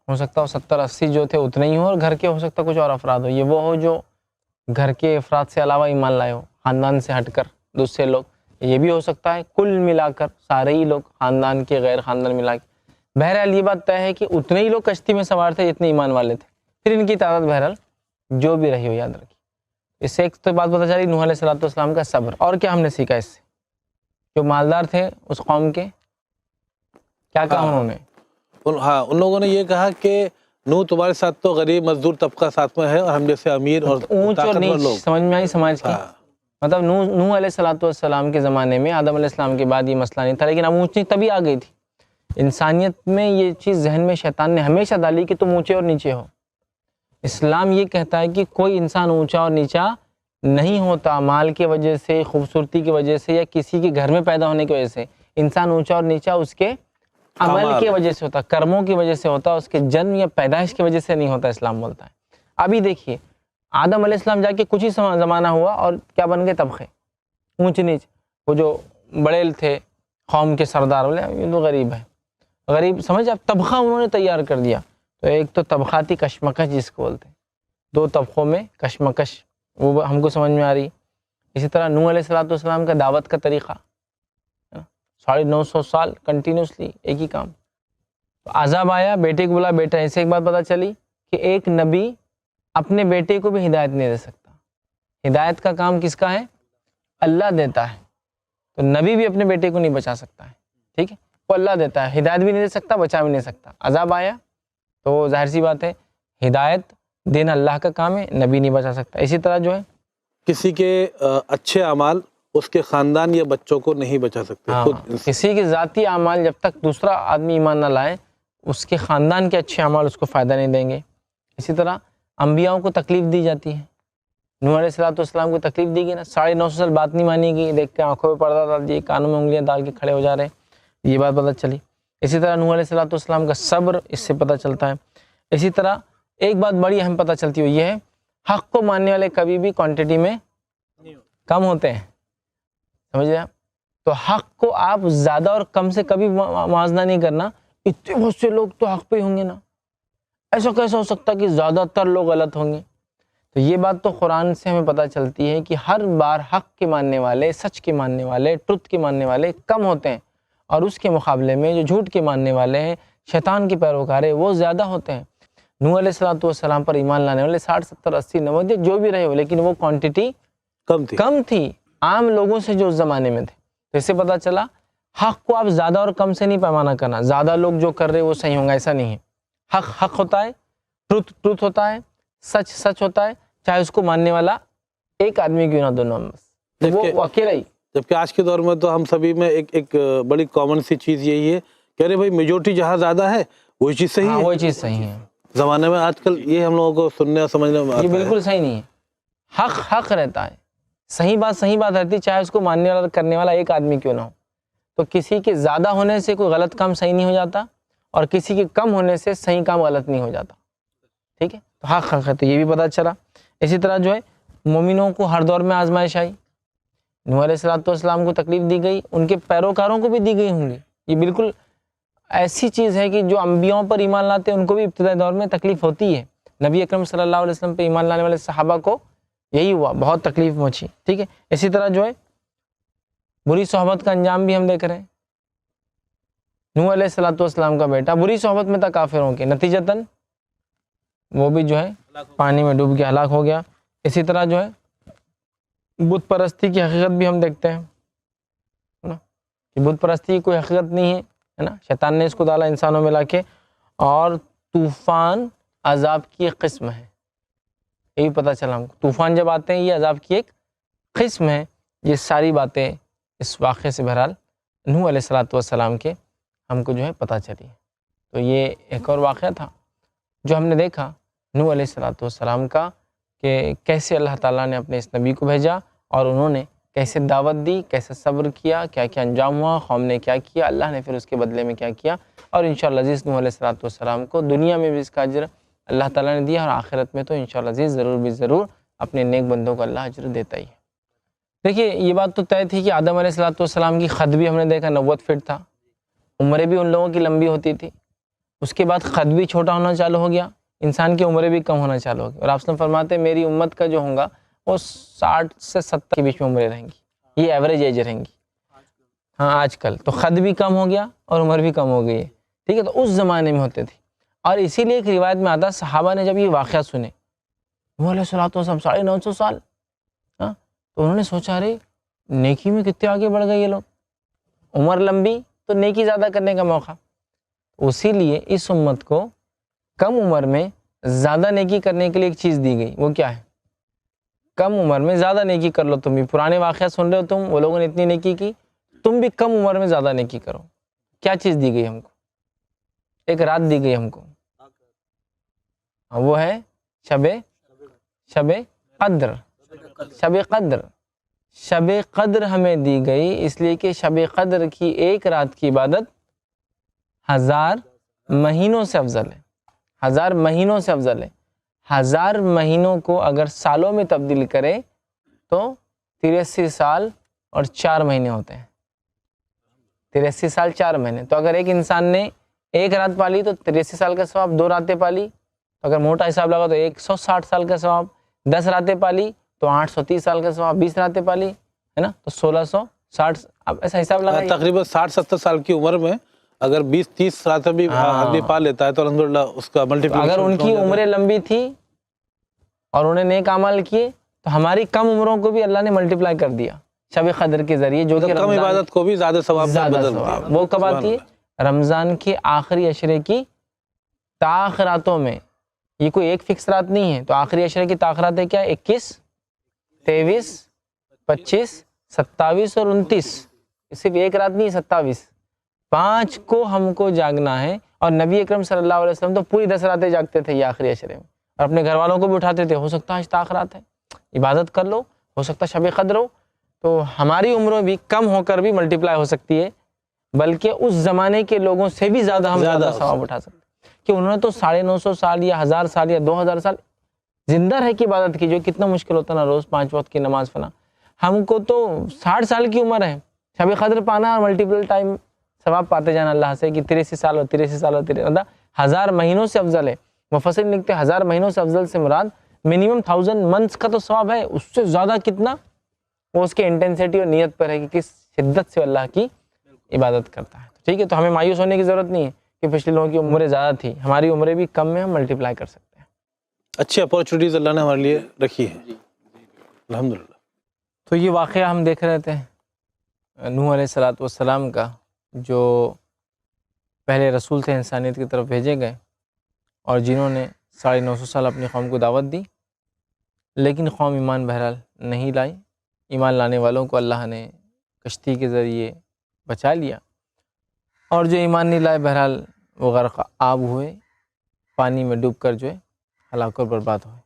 ہو سکتا ہو 70-80 جو تھے اتنے ہی ہوں، اور گھر کے ہو سکتا کچھ اور افراد ہو، یہ وہ ہو جو گھر کے افراد سے علاوہ ایمان لائے ہو، خاندان سے ہٹ کر دوسرے لوگ، یہ بھی ہو سکتا ہے کل ملا کر سارے ہی لوگ، خاندان کے غیر خاندان ملا کے۔ بہرحال یہ بات طے ہے کہ اتنے ہی لوگ کشتی میں سوار تھے جتنے ایمان والے تھے، پھر ان کی تعداد بہرحال جو بھی رہی ہو یاد رکھیے۔ اس سے ایک تو بات پتہ چلی نوح علیہ السلام کا صبر، اور کیا ہم نے سیکھا اس سے؟ جو مالدار تھے اس قوم کے، کیا کہا انہوں نے؟ ان لوگوں نے یہ کہا کہ نوح تمہارے ساتھ تو غریب مزدور طبقہ ساتھ میں ہے، اور ہم جیسے امیر اور اونچ اور طاقتور نیچ لوگ۔ سمجھ میں آئی سماج کی؟ مطلب نوح علیہ السلام کے زمانے میں، آدم علیہ السلام کے بعد یہ مسئلہ نہیں تھا، لیکن اب اونچ نیچ تبھی آ گئی تھی۔ انسانیت میں یہ چیز ذہن میں شیطان نے ہمیشہ ڈالی کہ تم اونچے اور نیچے ہو۔ اسلام یہ کہتا ہے کہ کوئی انسان اونچا اور نیچا نہیں ہوتا مال کی وجہ سے، خوبصورتی کی وجہ سے، یا کسی کے گھر میں پیدا ہونے کی وجہ سے۔ انسان اونچا اور نیچا اس کے عمل کی وجہ سے ہوتا، کرموں کی وجہ سے ہوتا، اس کے جنم یا پیدائش کی وجہ سے نہیں ہوتا، اسلام بولتا ہے۔ ابھی دیکھیے آدم علیہ السلام جا کے کچھ ہی زمانہ ہوا اور کیا بن گئے طبقے، اونچ نیچ۔ وہ جو بڑے تھے قوم کے سردار بولے یہ تو غریب ہے، غریب سمجھ، اب طبقہ انہوں نے تیار کر دیا۔ تو ایک تو طبقاتی کشمکش جس کو بولتے ہیں، دو طبقوں میں کشمکش، وہ ہم کو سمجھ میں آ رہی۔ اسی طرح نوح علیہ السلام کا دعوت کا طریقہ 950 سال کنٹینیوسلی ایک ہی کام۔ عذاب آیا، بیٹے کو بولا بیٹا، ایسے ایک بات پتہ چلی کہ ایک نبی اپنے بیٹے کو بھی ہدایت نہیں دے سکتا۔ ہدایت کا کام کس کا ہے؟ اللہ دیتا ہے۔ تو نبی بھی اپنے بیٹے کو نہیں بچا سکتا ہے، ٹھیک ہے؟ وہ اللہ دیتا ہے، ہدایت بھی نہیں دے سکتا، بچا بھی نہیں سکتا۔ عذاب آیا تو ظاہر سی بات ہے ہدایت دینا اللہ کا کام ہے، نبی نہیں بچا سکتا۔ اسی طرح جو ہے کسی کے اچھے اعمال اس کے خاندان یا بچوں کو نہیں بچا سکتے، خود کسی کے ذاتی اعمال جب تک دوسرا آدمی ایمان نہ لائے، اس کے خاندان کے اچھے اعمال اس کو فائدہ نہیں دیں گے۔ اسی طرح انبیاءوں کو تکلیف دی جاتی ہے۔ نوح علیہ السلام کو تکلیف دی گئی نا، 950 سال بات نہیں مانی گئی، دیکھ کے آنکھوں پہ پردہ ڈال دیے، کانوں میں انگلیاں ڈال کے کھڑے ہو جا رہے ہیں، یہ بات پتہ چلی۔ اسی طرح نوح علیہ السلام کا صبر اس سے پتہ چلتا ہے۔ اسی طرح ایک بات بڑی اہم پتہ چلتی ہے، یہ ہے حق کو ماننے والے کبھی بھی کوانٹٹی میں کم ہوتے ہیں، سمجھے آپ؟ تو حق کو آپ زیادہ اور کم سے کبھی موازنہ نہیں کرنا، اتنے بہت سے لوگ تو حق پہ ہوں گے نا، ایسا کیسا ہو سکتا کہ زیادہ تر لوگ غلط ہوں گے؟ تو یہ بات تو قرآن سے ہمیں پتہ چلتی ہے کہ ہر بار حق کے ماننے والے، سچ کے ماننے والے، ٹروتھ کے ماننے والے کم ہوتے ہیں، اور اس کے مقابلے میں جو جھوٹ کے ماننے والے ہیں، شیطان کے پیروکار ہیں، وہ زیادہ ہوتے ہیں۔ نوح علیہ السلام پر ایمان لانے والے 60 70 80 90 جو بھی رہے ہو، لیکن وہ کوانٹٹی کم تھی عام لوگوں سے جو اس زمانے میں تھے۔ تو اس سے پتہ چلا حق کو آپ زیادہ اور کم سے نہیں پیمانہ کرنا، زیادہ لوگ جو کر رہے وہ صحیح ہوں گا، ایسا نہیں ہے۔ حق ہوتا ہے، ٹروتھ ہوتا ہے، سچ ہوتا ہے، چاہے اس کو ماننے والا ایک آدمی کیوں نہ دونوں، وہ اکیلا ہی۔ جبکہ آج کے دور میں تو ہم سبھی میں ایک بڑی کامن سی چیز یہی ہے کہ ارے بھائی میجورٹی جہاں زیادہ ہے وہی چیز صحیح ہے، وہی چیز صحیح ہے۔ زمانے میں آج کل یہ ہم لوگوں کو سننے اور سمجھنے میں یہ بالکل صحیح نہیں ہے۔ حق رہتا ہے، صحیح بات رہتی ہے، چاہے اس کو ماننے والا کرنے والا ایک آدمی کیوں نہ ہو۔ تو کسی کے زیادہ ہونے سے کوئی غلط کام صحیح نہیں ہو جاتا، اور کسی کے کم ہونے سے صحیح کام غلط نہیں ہو جاتا، ٹھیک ہے؟ تو حق ہے، تو یہ بھی پتہ چلا۔ اسی طرح جو ہے مومنوں کو ہر دور میں آزمائش آئی، نوح علیہ السلام کو تکلیف دی گئی، ان کے پیروکاروں کو بھی دی گئی ہوں گی۔ یہ بالکل ایسی چیز ہے کہ جو انبیاءوں پر ایمان لاتے ہیں ان کو بھی ابتدائی دور میں تکلیف ہوتی ہے۔ نبی اکرم صلی اللہ علیہ وسلم پہ ایمان لانے والے صحابہ کو یہی ہوا، بہت تکلیف پہنچی، ٹھیک ہے؟ اسی طرح جو ہے بری صحبت کا انجام بھی ہم دیکھ رہے ہیں۔ نوح علیہ السلام کا بیٹا بری صحبت میں تھا کافروں کے، نتیجتاً وہ بھی جو ہے پانی میں ڈوب کے ہلاک ہو گیا۔ اسی طرح جو ہے بت پرستی کی حقیقت بھی ہم دیکھتے ہیں کہ بت پرستی کی کوئی حقیقت نہیں ہے نا، شیطان نے اس کو ڈالا انسانوں میں لا کے، اور طوفان عذاب کی ایک قسم ہے، یہ بھی پتہ چلا ہم کو۔ طوفان جب آتے ہیں یہ عذاب کی ایک قسم ہے۔ یہ ساری باتیں اس واقعے سے بہرحال نوح علیہ السلام کے ہم کو جو ہے پتہ چلی۔ تو یہ ایک اور واقعہ تھا جو ہم نے دیکھا نوح علیہ السلام کا، کہ کیسے اللہ تعالیٰ نے اپنے اس نبی کو بھیجا اور انہوں نے کیسے دعوت دی، کیسے صبر کیا، کیا کیا انجام ہوا، قوم نے کیا کیا، اللہ نے پھر اس کے بدلے میں کیا کیا، اور انشاءاللہ عزیز نوح علیہ السلام کو دنیا میں بھی اس کا اجر اللہ تعالیٰ نے دیا، اور آخرت میں تو انشاءاللہ عزیز ضرور اپنے نیک بندوں کو اللہ اجر دیتا ہی ہے۔ دیکھیے یہ بات تو طے تھی کہ آدم علیہ السلام کی قد بھی ہم نے دیکھا 90 فٹ تھا، عمریں بھی ان لوگوں کی لمبی ہوتی تھی۔ اس کے بعد قد بھی چھوٹا ہونا چالو ہو گیا، انسان کی عمریں بھی کم ہونا چالو ہو گئی، اور آپ وسلم فرماتے ہیں میری امت کا جو ہوگا وہ 60 سے 70 کے بیچ میں عمریں رہیں گی، یہ ایوریج ایج رہیں گی۔ ہاں آج کل تو قد بھی کم ہو گیا اور عمر بھی کم ہو گئی ہے، ٹھیک ہے، تو اس زمانے میں ہوتے تھے. اور اسی لیے ایک روایت میں آتا، صحابہ نے جب یہ واقعہ سنے، وہ علیہ الصلوۃ والسلام 950 سال، ہاں، تو انہوں نے سوچا ارے نیکی میں کتنے آگے بڑھ گئے یہ لوگ، عمر لمبی تو نیکی زیادہ کرنے کا موقع. اسی لیے اس امت کو کم عمر میں زیادہ نیکی کرنے کے لیے ایک چیز دی گئی. وہ کیا ہے؟ کم عمر میں زیادہ نیکی کر لو. تم بھی پرانے واقعہ سن رہے ہو، تم وہ لوگوں نے اتنی نیکی کی، تم بھی کم عمر میں زیادہ نیکی کرو. کیا چیز دی گئی ہم کو؟ ایک رات دی گئی ہم کو، وہ ہے شب قدر. شب قدر، شب قدر ہمیں دی گئی اس لیے کہ شب قدر کی ایک رات کی عبادت 1000 مہینوں سے افضل ہے. 1000 مہینوں سے افضل ہے. 1000 مہینوں کو اگر سالوں میں تبدیل کرے تو 83 سال اور 4 مہینے ہوتے ہیں. 83 سال 4 مہینے. تو اگر ایک انسان نے ایک رات پالی تو 83 سال کا ثواب، 2 راتیں پالی اگر موٹا حساب لگا تو 160 سال کا ثواب، 10 راتیں پالی تو 830 سال کا ثواب، 20 راتیں پالی ہے نا تو 1660. اب ایسا حساب لگا تقریباً 60-70 سال کی عمر میں اگر 20-30 راتیں بھی آدمی پا لیتا ہے تو الحمدللہ اس کا ملٹیپلیکیشن. اگر ان کی عمریں لمبی تھی اور انہوں نے نیک اعمال کیے تو ہماری کم عمروں کو بھی اللہ نے ملٹیپلائی کر دیا شب قدر کے ذریعے، جو کہ کم عبادت کو بھی زیادہ ثواب میں بدل دیا. وہ کب آتی ہے؟ رمضان کے آخری عشرے کی تاخراتوں میں. یہ کوئی ایک فکس رات نہیں ہے. تو آخری عشرے کی تاخراتیں کیا؟ 21، 23، 25، 27 اور 29. صرف ایک رات نہیں، 27. 5 کو ہم کو جاگنا ہے. اور نبی اکرم صلی اللہ علیہ وسلم تو پوری 10 راتیں جاگتے تھے یہ آخری عشرے میں، اور اپنے گھر والوں کو بھی اٹھاتے تھے. ہو سکتا ہے آج تاخرات ہے، عبادت کر لو، ہو سکتا ہے شب قدر ہو. تو ہماری عمریں بھی کم ہو کر بھی ملٹیپلائی ہو سکتی ہے، بلکہ اس زمانے کے لوگوں سے بھی زیادہ ہم زیادہ ثواب اٹھا سکتے ہیں کہ انہوں نے تو 950 سال یا 1000 سال یا 2000 سال زندہ رہ کے عبادت کی، جو کتنا مشکل ہوتا نا، روز 5 وقت کی نماز پڑھنا. ہم کو تو 60 سال کی عمر ہے، شب قدر پانا اور ملٹیپل ٹائم ثواب پاتے جانا اللہ سے کہ 83 سال اور 83 سال اور 83، 1000 مہینوں سے افضل ہے. مفسر لکھتے ہیں 1000 مہینوں سے افضل سے مراد منیمم 1000 منتھس کا تو ثواب ہے، اس سے زیادہ کتنا وہ اس کے انٹینسٹی اور نیت پر ہے کہ کس شدت سے اللہ کی عبادت کرتا ہے. ٹھیک ہے، تو ہمیں مایوس ہونے کی ضرورت نہیں ہے کہ پچھلے لوگوں کی عمریں زیادہ تھی، ہماری عمریں بھی کم میں ہم ملٹیپلائی کر سکتے ہیں. اچھی اپورچونیٹیز اللہ نے ہمارے لیے رکھی ہیں الحمدللہ. تو یہ واقعہ ہم دیکھ رہے تھے نوح علیہ السلام کا، جو پہلے رسول تھے انسانیت کی طرف بھیجے گئے اور جنہوں نے 950 سال اپنی قوم کو دعوت دی، لیکن قوم ایمان بہرحال نہیں لائی. ایمان لانے والوں کو اللہ نے کشتی کے ذریعے بچا لیا، اور جو ایمان نہیں لائے بہرحال وہ غرق آب ہوئے، پانی میں ڈوب کر جو ہے ہلاک اور برباد ہوئے.